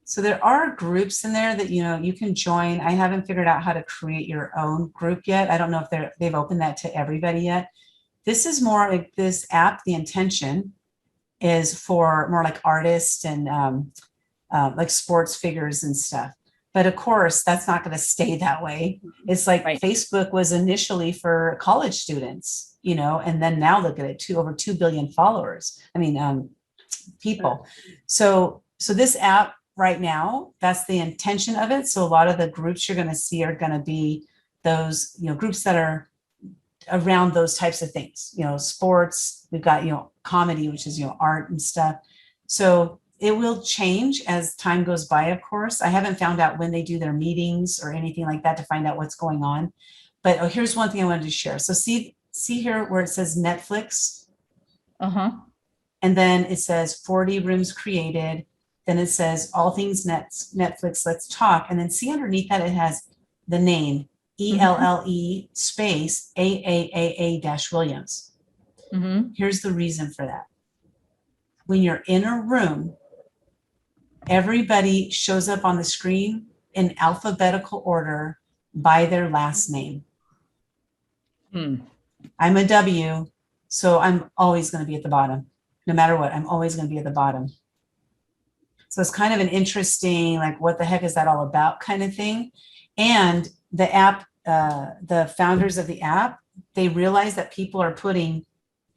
So there are groups in there that, you can join. I haven't figured out how to create your own group yet. I don't know if they've opened that to everybody yet. This is more like this app, the intention is for more like artists and like sports figures and stuff. But of course, that's not going to stay that way. It's like Right. Facebook was initially for college students, and then now look at it, over 2 billion followers. I mean, people. So this app right now, that's the intention of it. So a lot of the groups you're going to see are going to be those, groups that are around those types of things, sports, we've got, comedy, which is, art and stuff. So it will change as time goes by, of course. I haven't found out when they do their meetings or anything like that to find out what's going on. But here's one thing I wanted to share. So see here where it says Netflix, and then it says 40 rooms created. Then it says all things Netflix, let's talk. And then see underneath that, it has the name ELLE space AAAA-Williams. Here's the reason for that. When you're in a room, everybody shows up on the screen in alphabetical order by their last name. I'm a W, so I'm always going to be at the bottom. No matter what, I'm always going to be at the bottom. So it's kind of an interesting, like, what the heck is that all about kind of thing. And the app, the founders of the app, they realize that people are putting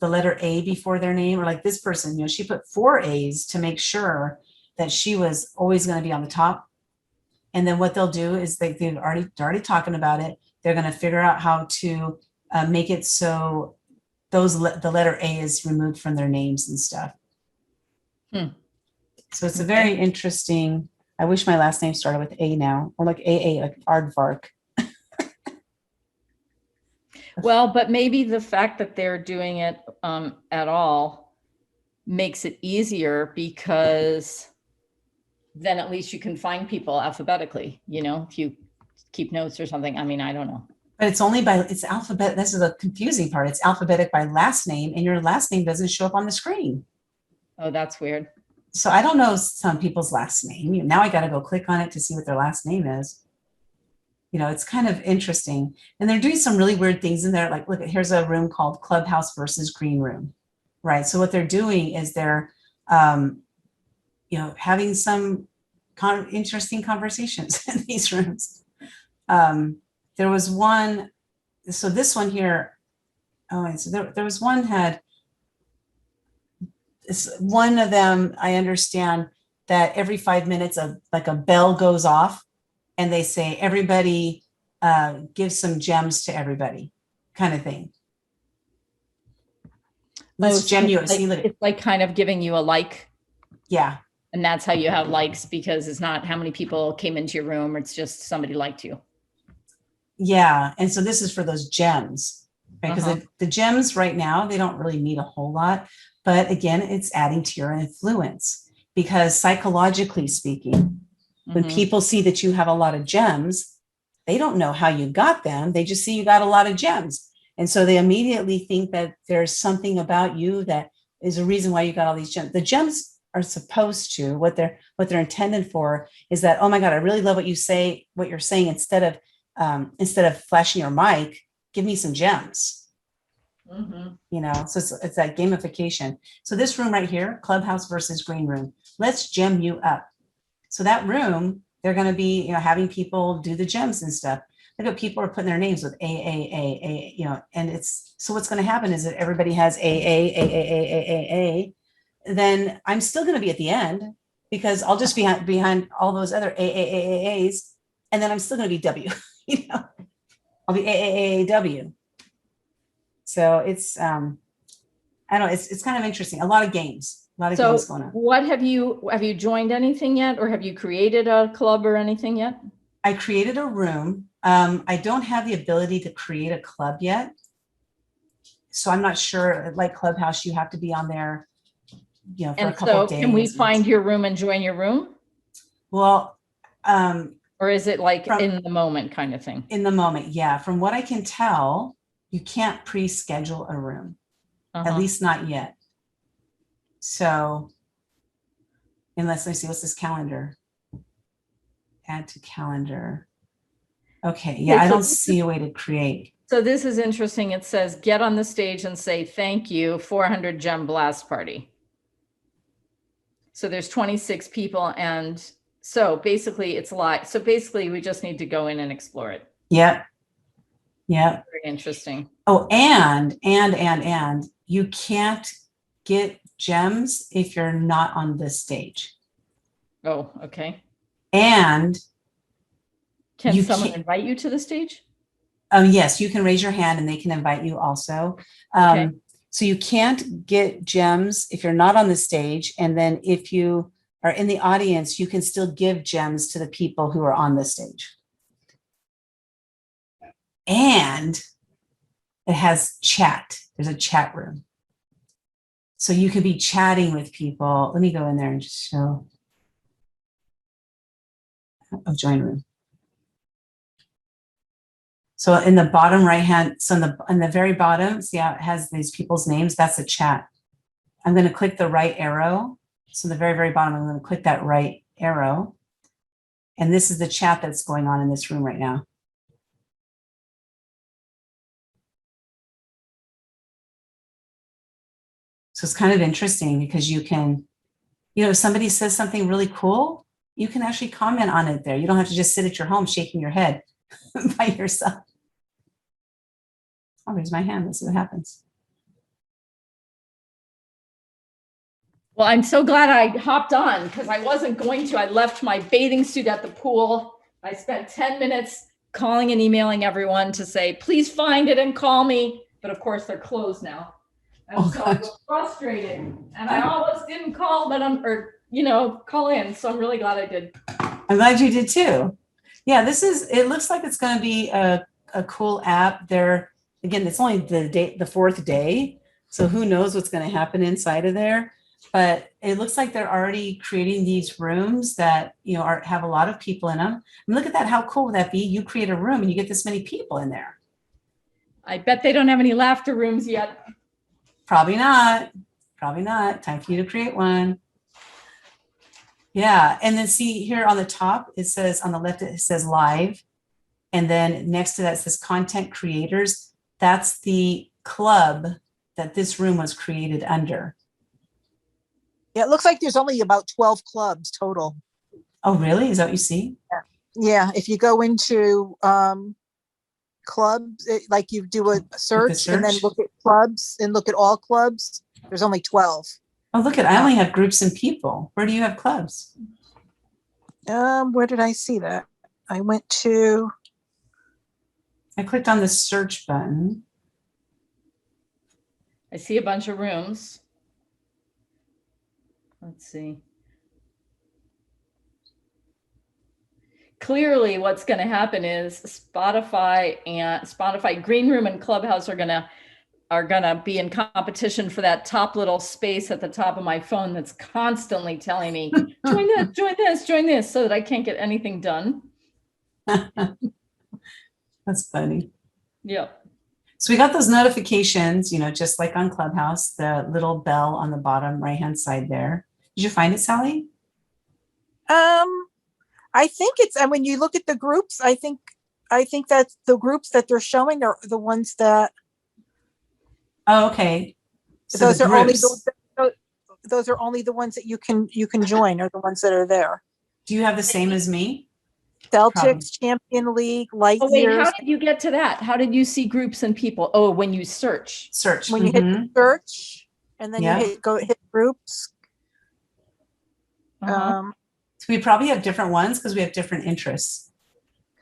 the letter A before their name, or like this person, she put 4 A's to make sure that she was always going to be on the top. And then what they'll do is they're already talking about it. They're going to figure out how to make it so the letter A is removed from their names and stuff. So it's a very interesting. I wish my last name started with A now, or like AA, like Aardvark. Well, but maybe the fact that they're doing it at all makes it easier, because then at least you can find people alphabetically, if you keep notes or something. I mean, I don't know. But it's alphabet. This is the confusing part. It's alphabetic by last name, and your last name doesn't show up on the screen. Oh, that's weird. So I don't know some people's last name. Now I got to go click on it to see what their last name is. It's kind of interesting. And they're doing some really weird things in there. Like, look, here's a room called Clubhouse versus Green Room, right? So what they're doing is they're, having some interesting conversations in these rooms. There was one, so this one here, there was one one of them, I understand that every 5 minutes a bell goes off and they say, everybody give some gems to everybody, kind of thing. Let's gem you. See, look. It's like kind of giving you a like. Yeah. And that's how you have likes, because it's not how many people came into your room, or it's just somebody liked you. Yeah. And so this is for those gems, right? Because the gems right now, they don't really mean a whole lot. But again, it's adding to your influence, because psychologically speaking, when people see that you have a lot of gems, they don't know how you got them. They just see you got a lot of gems. And so they immediately think that there's something about you that is a reason why you got all these gems. The gems are supposed to, what they're intended for is that, oh my God, I really love what you're saying. Instead of flashing your mic, give me some gems. So it's that gamification. So this room right here, Clubhouse versus Green Room, let's gem you up. So that room, they're going to be, having people do the gems and stuff. Look at people are putting their names with A, and it's, so what's going to happen is that everybody has A. Then I'm still going to be at the end, because I'll just be behind all those other A's, and then I'm still going to be W, I'll be AAAW. So it's, I don't know, it's kind of interesting. A lot of games games going on. What have you joined anything yet, or have you created a club or anything yet? I created a room. I don't have the ability to create a club yet. So I'm not sure, like Clubhouse, you have to be on there, for a couple of days. Can we find your room and join your room? Well, or is it like in the moment kind of thing? In the moment, yeah. From what I can tell, you can't pre-schedule a room, at least not yet. So, unless I see, what's this calendar? Add to calendar. Okay, yeah, I don't see a way to create. So this is interesting. It says, get on the stage and say, thank you, 400 gem blast party. So there's 26 people. And so basically it's live. So basically we just need to go in and explore it. Yep. Very interesting. Oh, and you can't get gems if you're not on this stage. Oh, okay. And can someone invite you to the stage? Yes, you can raise your hand and they can invite you also. Okay. So you can't get gems if you're not on the stage. And then if you are in the audience, you can still give gems to the people who are on the stage. And it has chat. There's a chat room. So you could be chatting with people. Let me go in there and just show. Oh, join room. So in the bottom right hand, so in the very bottom, see how it has these people's names? That's a chat. I'm going to click the right arrow. So the very, very bottom, I'm going to click that right arrow. And this is the chat that's going on in this room right now. So it's kind of interesting because you can, if somebody says something really cool, you can actually comment on it there. You don't have to just sit at your home shaking your head by yourself. I'll raise my hand. Let's see what happens. Well, I'm so glad I hopped on because I wasn't going to. I left my bathing suit at the pool. I spent 10 minutes calling and emailing everyone to say, please find it and call me. But of course, they're closed now. And Oh, so I gosh. was frustrated. And I almost didn't call, but call in. So I'm really glad I did. I'm glad you did too. Yeah, it looks like it's going to be a cool app there. Again, it's only the fourth day. So who knows what's going to happen inside of there. But it looks like they're already creating these rooms that, have a lot of people in them. And look at that. How cool would that be? You create a room and you get this many people in there. I bet they don't have any laughter rooms yet. Probably not. Probably not. Time for you to create one. Yeah. And then see here on the top, it says on the left, it says live. And then next to that, it says content creators. That's the club that this room was created under. Yeah, it looks like there's only about 12 clubs total. Oh, really? Is that what you see? Yeah, if you go into clubs, like you do a search and then search? look at clubs and look at all clubs, there's only 12. Oh, look at, I only have groups and people. Where do you have clubs? Where did I see that? I went to, I clicked on the search button. I see a bunch of rooms. Let's see. Clearly, what's going to happen is Spotify Green Room and Clubhouse are gonna be in competition for that top little space at the top of my phone that's constantly telling me, join this, join this, join this, so that I can't get anything done. That's funny. Yep. So we got those notifications, just like on Clubhouse, the little bell on the bottom right-hand side there. Did you find it, Sally? I think it's, and when you look at the groups, I think that the groups that they're showing are the ones that, Oh, okay. So those the are only groups. those are only the ones that you can join, are the ones that are there. Do you have the same as me? Celtics, Champion League, Light Oh, wait, Years. how did you get to that? How did you see groups and people? Oh, when you search. Search. When you hit Mhm. the search and then Yeah. you hit groups. Uh-huh. So we probably have different ones because we have different interests.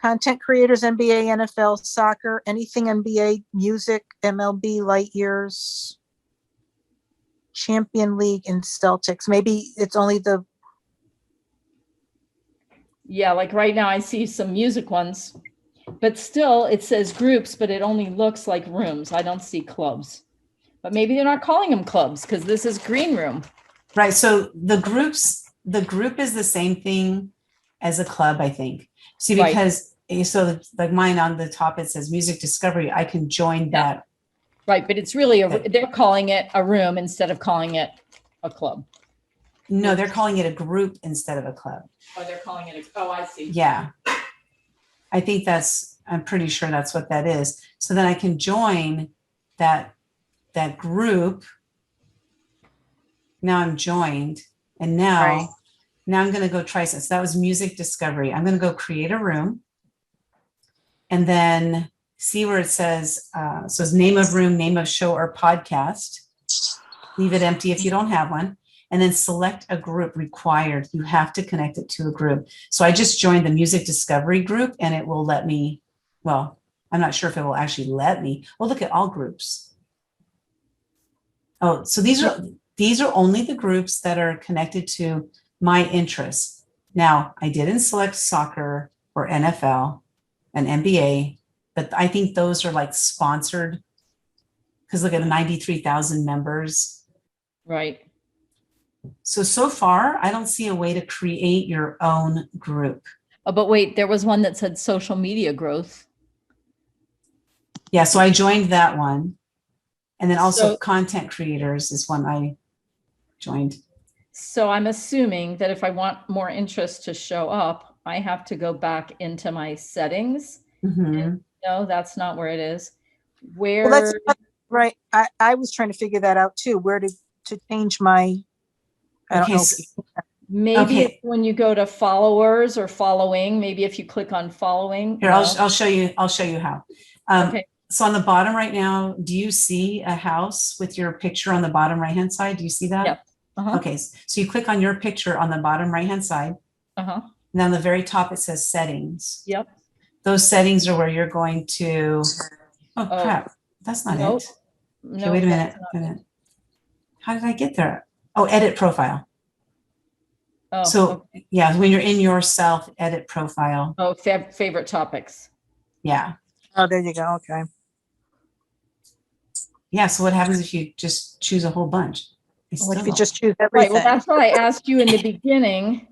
Content creators, NBA, NFL, soccer, anything NBA, music, MLB, Light Years, Champion League, and Celtics. Maybe it's only the, Yeah, like right now I see some music ones, but still it says groups, but it only looks like rooms. I don't see clubs. But maybe they're not calling them clubs because this is Green Room. Right. So the group is the same thing as a club, I think. See, Right. because so like mine on the top, it says music discovery. I can join Yeah. that. Right, but it's really, they're calling it a room instead of calling it a club. No, they're calling it a group instead of a club. Oh, they're calling it, oh, I see. Yeah. I think I'm pretty sure that's what that is. So then I can join that group. Now I'm joined. And Right. now I'm going to go try this. So that was music discovery. I'm going to go create a room and then see where it says, so it's name of room, name of show or podcast. Leave it empty if you don't have one. And then select a group required. You have to connect it to a group. So I just joined the music discovery group and it will let me, well, I'm not sure if it will actually let me. Well, look at all groups. Oh, so these are only the groups that are connected to my interests. Now, I didn't select soccer or NFL and NBA, but I think those are like sponsored because look at 93,000 members. Right. So far, I don't see a way to create your own group. Oh, but wait, there was one that said social media growth. Yeah, so I joined that one. And then also So- content creators is one I joined. So I'm assuming that if I want more interest to show up, I have to go back into my settings. Mhm. No, that's not where it is. well, that's right. I was trying to figure that out too, where to change my, I don't Okay, know. so- Maybe Okay. it's when you go to followers or following, maybe if you click on following. Here, no. I'll show you how. Okay. So on the bottom right now, do you see a house with your picture on the bottom right-hand side? Do you see that? Yep. Uh-huh. Okay, so you click on your picture on the bottom right-hand side, Uh-huh. and on the very top, it says settings. Yep. Those settings are where you're going to, oh Oh, crap, that's not no, it. Okay, no, wait a that's minute, not wait a it. minute. How did I get there? Oh, edit profile. Oh, So yeah, when you're in your self edit profile, oh, favorite topics. yeah. Oh, there you go. Okay. Yeah, so what happens if you just choose a whole bunch? It's What if still you not- just choose Right, well, everything? that's why I asked you in the beginning,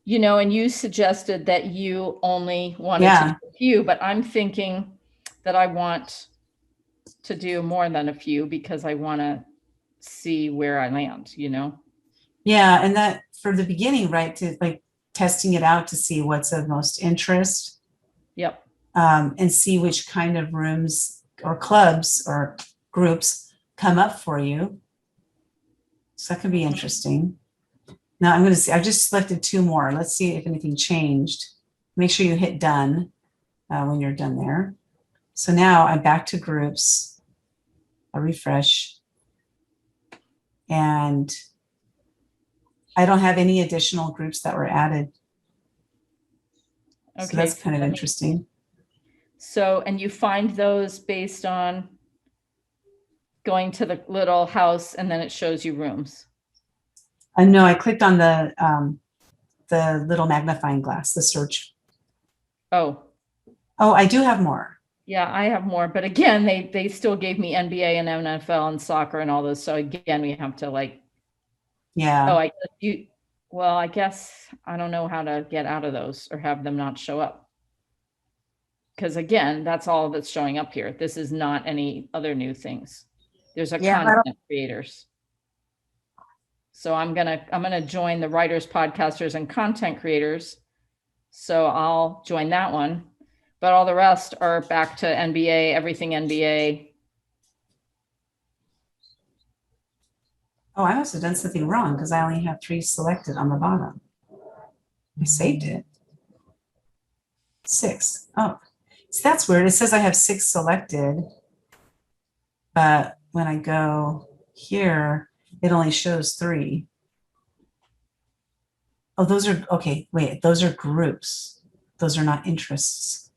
and you suggested that you only wanted to Yeah. do a few, but I'm thinking that I want to do more than a few because I want to see where I land, Yeah, and that for the beginning, right, to like testing it out to see what's of most interest, Yep. and see which kind of rooms or clubs or groups come up for you. So that could be interesting. Now I'm going to see, I've just selected 2 more. Let's see if anything changed. Make sure you hit done when you're done there. So now I'm back to groups. I refresh. And I don't have any additional groups that were added. So that's kind of interesting. So, and you find those based on going to the little house and then it shows you rooms. No, I clicked on the little magnifying glass, the search. Oh, Oh, I do have more. yeah, I have more, but again, they still gave me NBA and NFL and soccer and all those. So again, we have to Yeah. I guess I don't know how to get out of those or have them not show up. Because again, that's all that's showing up here. This is not any other new things. There's a Yeah, I don't- content creators. So I'm gonna join the writers, podcasters, and content creators. So I'll join that one. But all the rest are back to NBA, everything NBA. Oh, I must have done something wrong because I only have 3 selected on the bottom. I saved it. 6. Oh, so that's weird. It says I have 6 selected, but when I go here, it only shows 3. Oh, those are, okay, wait, those are groups. Those are not interests.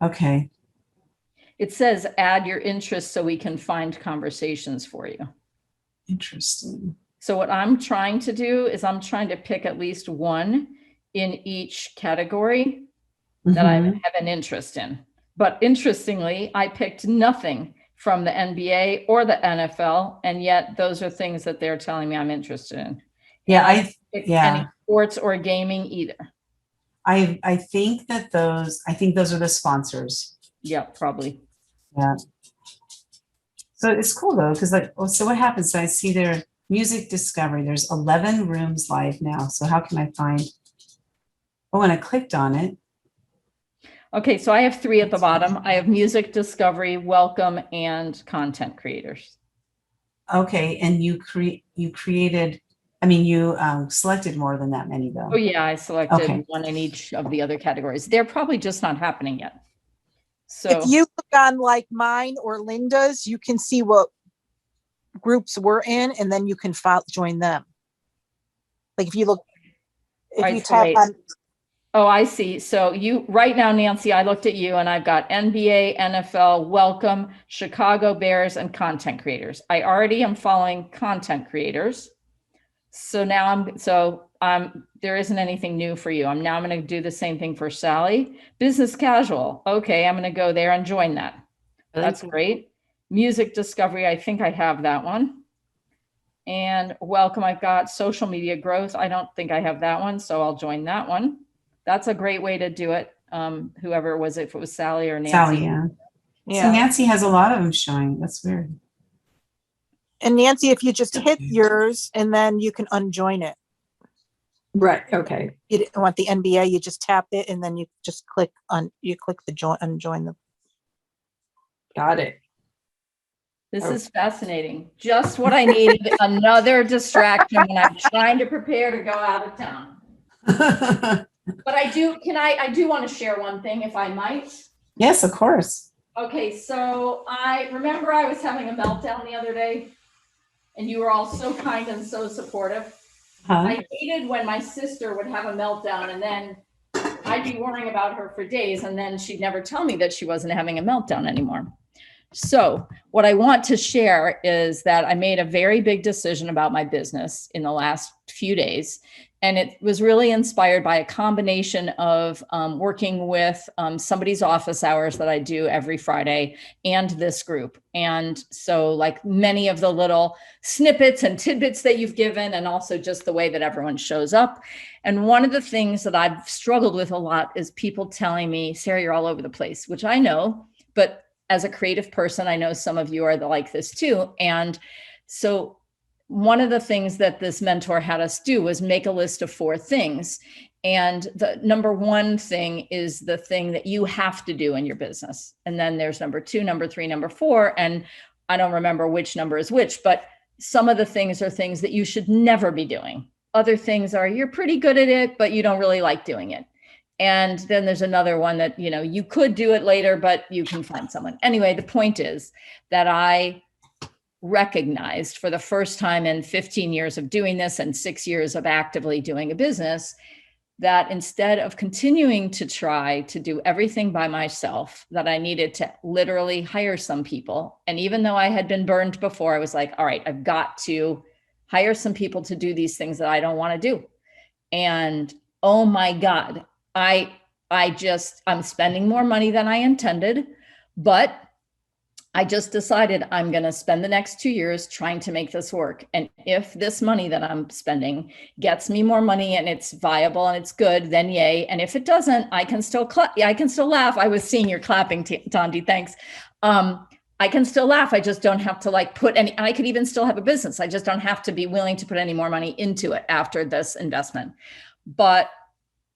Okay. It says add your interests so we can find conversations for you. Interesting. So what I'm trying to do is I'm trying to pick at least one in each category that I Mhm. have an interest in. But interestingly, I picked nothing from the NBA or the NFL, and yet those are things that they're telling me I'm interested in. Yeah, And didn't pick yeah. any sports or gaming either. I think those are the sponsors. Yeah, probably. Yeah. So it's cool though, because so what happens? So I see their music discovery. There's 11 rooms live now. So how can I find? Oh, when I clicked on it. Okay, so I have 3 at the bottom. I have music discovery, welcome, and content creators. Okay, and you selected more than that many though. Oh yeah, I selected Okay. one in each of the other categories. They're probably just not happening yet. So If you look on like mine or Linda's, you can see what groups we're in, and then you can join them. Like if you look, if Right, you so tap wait. on, Oh, I see. So you right now, Nancy, I looked at you and I've got NBA, NFL, welcome, Chicago Bears, and content creators. I already am following content creators. So now there isn't anything new for you. I'm going to do the same thing for Sally. Business casual. Okay, I'm going to go there and join that. That's great. Music discovery. I think I have that one. And welcome. I've got social media growth. I don't think I have that one, so I'll join that one. That's a great way to do it. Whoever was it, if it was Sally or Nancy. Sally, yeah. yeah. So Nancy has a lot of them showing. That's weird. And Nancy, if you just hit yours and then you can unjoin it. Right, okay. You didn't want the NBA, you just tap it and then you just click the unjoin the. Got it. This Oh. is fascinating. Just what I needed, another distraction when I'm trying to prepare to go out of town. But I do want to share one thing if I might. Yes, of course. Okay, so I remember I was having a meltdown the other day. and you were all so kind and so supportive. Huh? I hated when my sister would have a meltdown and then I'd be worrying about her for days and then she'd never tell me that she wasn't having a meltdown anymore. So what I want to share is that I made a very big decision about my business in the last few days. And it was really inspired by a combination of working with somebody's office hours that I do every Friday and this group. And so like many of the little snippets and tidbits that you've given, and also just the way that everyone shows up. And one of the things that I've struggled with a lot is people telling me, Sarah, you're all over the place, which I know, but as a creative person, I know some of you are like this too. And so one of the things that this mentor had us do was make a list of 4 things. And the number 1 thing is the thing that you have to do in your business. And then there's number 2, number 3, number 4. And I don't remember which number is which, but some of the things are things that you should never be doing. Other things are you're pretty good at it, but you don't really like doing it. And then there's another one that, you know, you could do it later, but you can find someone. Anyway, the point is that I recognized for the first time in 15 years of doing this and 6 years of actively doing a business, that instead of continuing to try to do everything by myself, that I needed to literally hire some people. And even though I had been burned before, I was like, all right, I've got to hire some people to do these things that I don't want to do. And oh my God, I'm spending more money than I intended, but I just decided I'm going to spend the next 2 years trying to make this work. And if this money that I'm spending gets me more money and it's viable and it's good, then yay. And if it doesn't, I can still laugh. I was seeing your clapping, Tandy. Thanks. I can still laugh. I just don't have to like put any, I could even still have a business. I just don't have to be willing to put any more money into it after this investment. But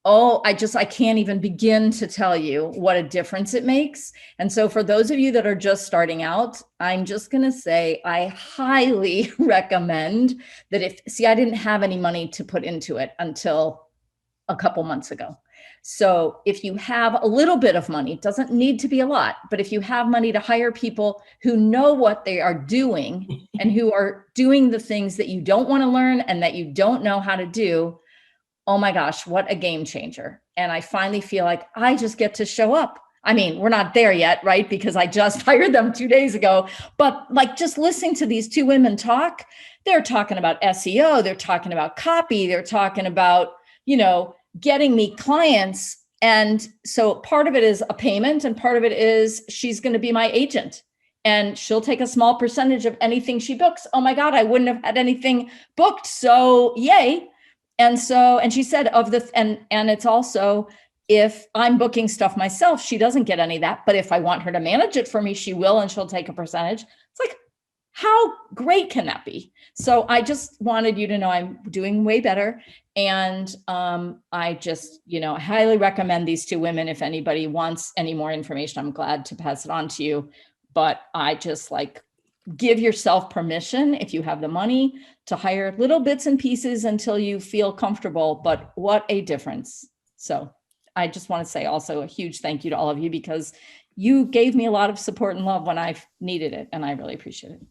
I can't even begin to tell you what a difference it makes. And so for those of you that are just starting out, I'm just going to say, I highly recommend that I didn't have any money to put into it until a couple months ago. So if you have a little bit of money, it doesn't need to be a lot, but if you have money to hire people who know what they are doing and who are doing the things that you don't want to learn and that you don't know how to do, oh my gosh, what a game changer. And I finally feel like I just get to show up. I mean, we're not there yet, right? Because I just hired them 2 days ago, but like just listening to these 2 women talk, they're talking about SEO, they're talking about copy, they're talking about, getting me clients. And so part of it is a payment and part of it is she's going to be my agent and she'll take a small percentage of anything she books. Oh my God, I wouldn't have had anything booked. So yay. And she said and it's also, if I'm booking stuff myself, she doesn't get any of that. But if I want her to manage it for me, she will, and she'll take a percentage. It's like, how great can that be? So I just wanted you to know I'm doing way better. And I just, highly recommend these 2 women. If anybody wants any more information, I'm glad to pass it on to you. But I just give yourself permission, if you have the money, to hire little bits and pieces until you feel comfortable. But what a difference. So I just want to say also a huge thank you to all of you, because you gave me a lot of support and love when I've needed it. And I really appreciate it.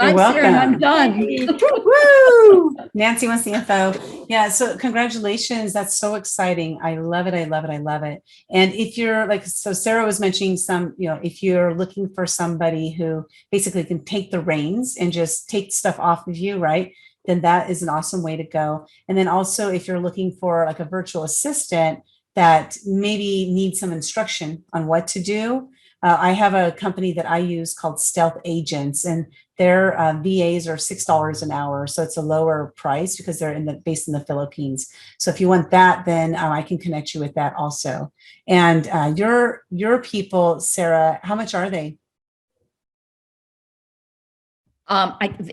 You're I'm Sarah, and I'm welcome. done. Woo! Nancy wants the info. Yeah. So congratulations. That's so exciting. I love it. I love it. I love it. And if you're so Sarah was mentioning if you're looking for somebody who basically can take the reins and just take stuff off of you, right? Then that is an awesome way to go. And then also if you're looking for a virtual assistant that maybe needs some instruction on what to do, I have a company that I use called Stealth Agents, and their VAs are $6 an hour. So it's a lower price because they're based in the Philippines. So if you want that, then I can connect you with that also. And your people, Sarah, how much are they?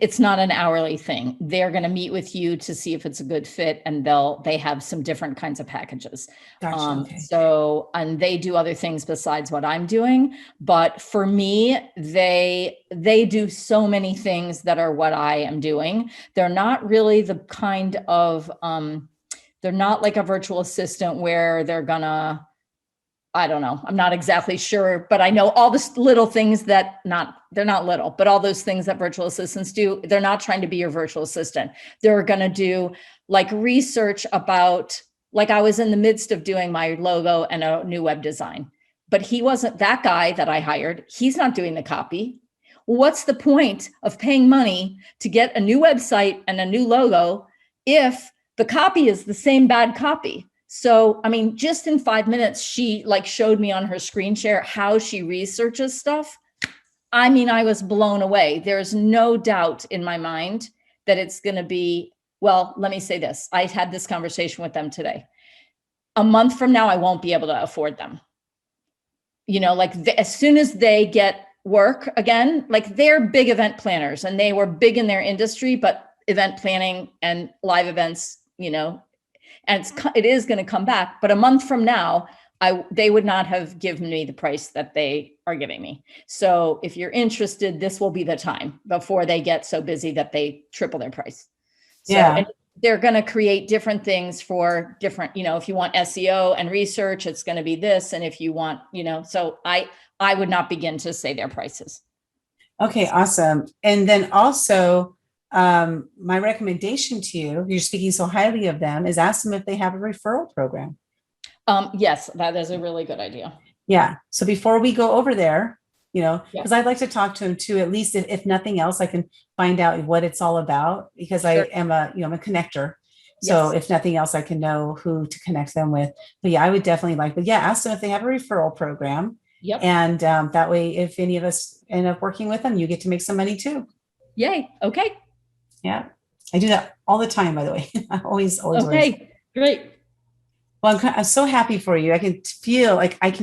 It's not an hourly thing. They're going to meet with you to see if it's a good fit, and they have some different kinds of packages. Gotcha, okay. And they do other things besides what I'm doing. But for me, they do so many things that are what I am doing. They're not really the kind of, they're not like a virtual assistant where they're gonna, I don't know. I'm not exactly sure, but I know all the little things that they're not little, but all those things that virtual assistants do, they're not trying to be your virtual assistant. They're going to do like research about, like I was in the midst of doing my logo and a new web design, but he wasn't that guy that I hired. He's not doing the copy. What's the point of paying money to get a new website and a new logo if the copy is the same bad copy? So, I mean, just in 5 minutes, she like showed me on her screen share how she researches stuff. I mean, I was blown away. There's no doubt in my mind that it's going to be, well, let me say this. I had this conversation with them today. A month from now, I won't be able to afford them. You know, like as soon as they get work again, like they're big event planners and they were big in their industry, but event planning and live events, you know, and it is going to come back. But a month from now, they would not have given me the price that they are giving me. So if you're interested, this will be the time before they get so busy that they triple their price. So, Yeah. and they're going to create different things for different, you know, if you want SEO and research, it's going to be this. And if you want, you know, so I would not begin to say their prices. Okay, awesome. And then also, my recommendation to you, you're speaking so highly of them, is ask them if they have a referral program. Yes, that is a really good idea. Yeah. So before we go over there, you know, Yeah. because I'd like to talk to him too, at least if nothing else, I can find out what it's all about, because I Sure. am I'm a connector. So Yes. if nothing else, I can know who to connect them with. But yeah, I would definitely but yeah, ask them if they have a referral program. Yep. And that way, if any of us end up working with them, you get to make some money too. Yay. Okay. Yeah. I do that all the time, by the way. I always. Okay. Great. Well, I'm so happy for you. I can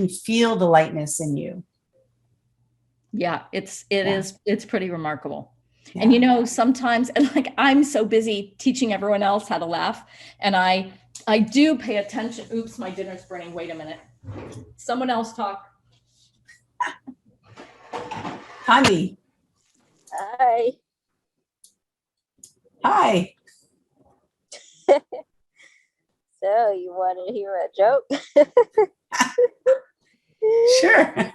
feel the lightness in you. Yeah, it's pretty remarkable. Yeah. And you know, sometimes, and like I'm so busy teaching everyone else how to laugh, and I do pay attention. Oops, my dinner's burning. Wait a minute. Someone else talk. Connie. Hi. Hi. So you want to hear a joke? Sure.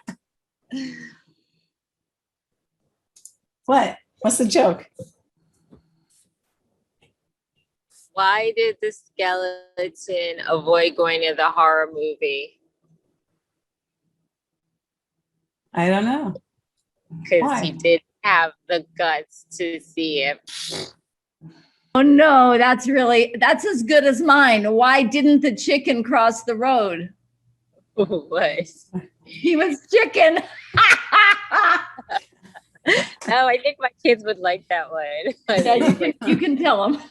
What's the joke? Why did the skeleton avoid going to the horror movie? I don't know. Because Why? he didn't have the guts to see it. Oh no, that's as good as mine. Why didn't the chicken cross the road? What? He was chicken. Oh, I think my kids would like that one. Yeah, you can tell them.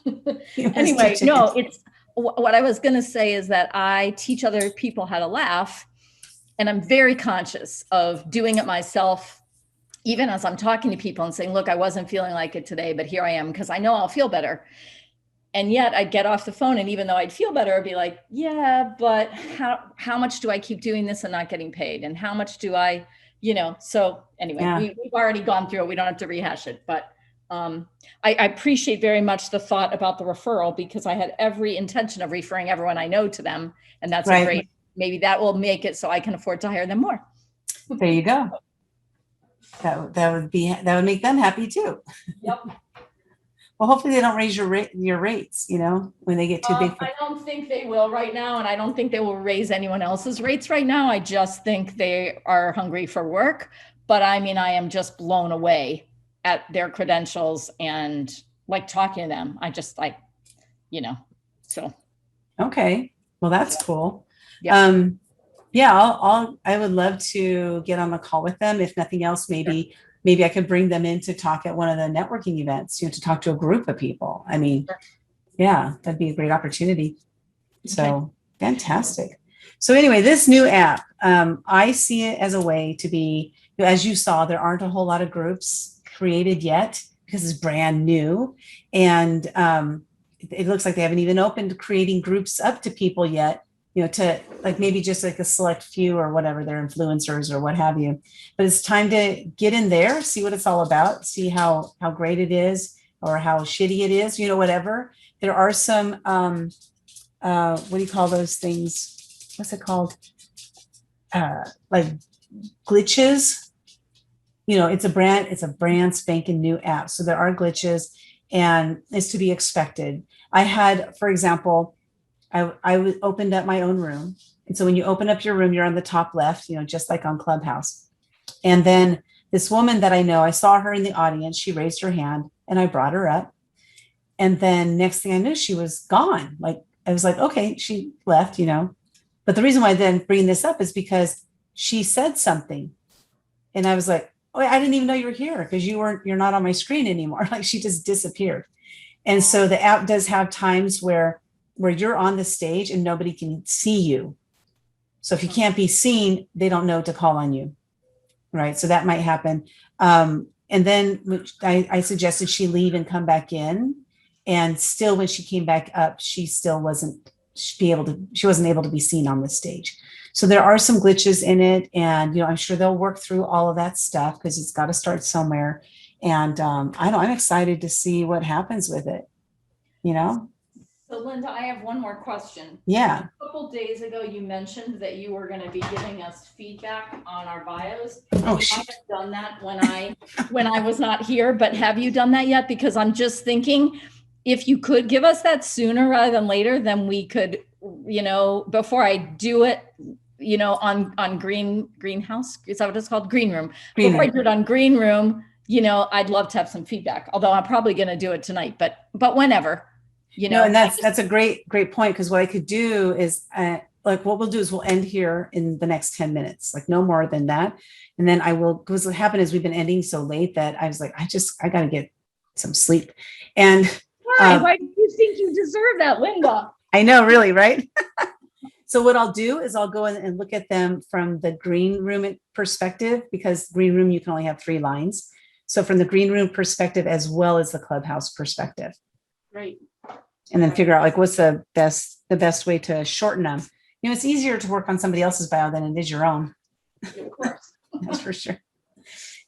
Anyway, no, it's what I was going to say is that I teach other people how to laugh, and I'm very conscious of doing it myself, even as I'm talking to people and saying, look, I wasn't feeling like it today, but here I am, because I know I'll feel better. And yet I'd get off the phone, and even though I'd feel better, I'd be like, yeah, but how much do I keep doing this and not getting paid? And how much do I, you know? So anyway, Yeah. we've already gone through it. We don't have to rehash it, but I appreciate very much the thought about the referral, because I had every intention of referring everyone I know to them. And that's Right. a great, maybe that will make it so I can afford to hire them more. There you go. That would make them happy too. Yep. Well, hopefully they don't raise your rates, you know, when they get too big. I don't think they will right now, and I don't think they will raise anyone else's rates right now. I just think they are hungry for work. But I mean, I am just blown away at their credentials and like talking to them. I just like, you know, so. Okay. Well, that's cool. Yeah. Yeah, I would love to get on the call with them. If nothing else, maybe I could bring them in to talk at one of the networking events, you know, to talk to a group of people. I mean, Sure. Yeah, that'd be a great opportunity. So fantastic. So anyway, this new app, I see it as a way to be, as you saw, there aren't a whole lot of groups created yet because it's brand new. And it looks like they haven't even opened creating groups up to people yet, you know, to like maybe just like a select few or whatever, they're influencers or what have you. But it's time to get in there, see what it's all about, see how great it is or how shitty it is, you know, whatever. There are some, what do you call those things? What's it called? Like glitches, it's a brand spanking new app. So there are glitches and it's to be expected. I had, for example, opened up my own room. And so when you open up your room, you're on the top left, just like on Clubhouse. And then this woman that I know, I saw her in the audience. She raised her hand and I brought her up. And then next thing I knew, she was gone. Like, I was like, okay, she left, But the reason why I then bring this up is because she said something. And I was like, oh, I didn't even know you were here because you're not on my screen anymore. Like she just disappeared. And so the app does have times where you're on the stage and nobody can see you. So if you can't be seen, they don't know to call on you. Right. So that might happen. And then I suggested she leave and come back in. And still, when she came back up, she still wasn't able to be seen on the stage. So there are some glitches in it. And, I'm sure they'll work through all of that stuff because it's got to start somewhere. And I'm excited to see what happens with it. So Linda, I have one more question. Yeah. A couple days ago, you mentioned that you were going to be giving us feedback on our bios. Oh, I shoot. haven't done that when I was not here, but have you done that yet? Because I'm just thinking, if you could give us that sooner rather than later, then we could, before I do it, on Greenhouse, is that what it's called? Green Room. Before I do it on Green Room, I'd love to have some feedback. Although I'm probably going to do it tonight, but whenever. And that's a great point, because what I could do is like what we'll do is we'll end here in the next 10 minutes, like no more than that. And then because what happened is we've been ending so late that I was like, I got to get some sleep. And why do you think you deserve that, Linda? I know, really, right? So what I'll do is I'll go in and look at them from the Green Room perspective, because Green Room, you can only have 3 lines. So from the Green Room perspective, as well as the Clubhouse perspective. Right. And then figure out like what's the best way to shorten them. It's easier to work on somebody else's bio than it is your own. Of course. That's for sure.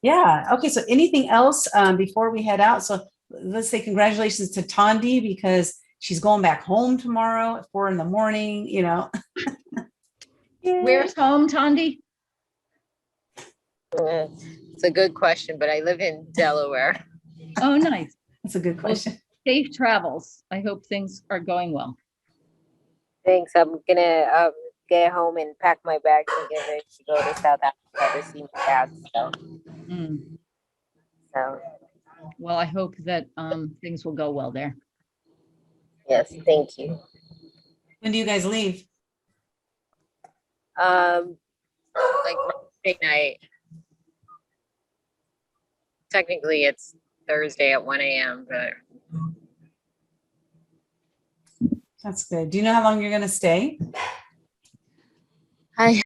Yeah. Okay. So anything else before we head out? So let's say congratulations to Tondi, because she's going back home tomorrow at 4 a.m. Where's home, Tondi? It's a good question, but I live in Delaware. Oh, nice. That's a good question. Safe travels. I hope things are going well. Thanks. I'm gonna get home and pack my bags and get ready to go to South Africa to see my dad. So Well, I hope that things will go well there. yes, thank you. When do you guys leave? Like Wednesday night. Technically, it's Thursday at 1 a.m., but That's good. Do you know how long you're going to stay? I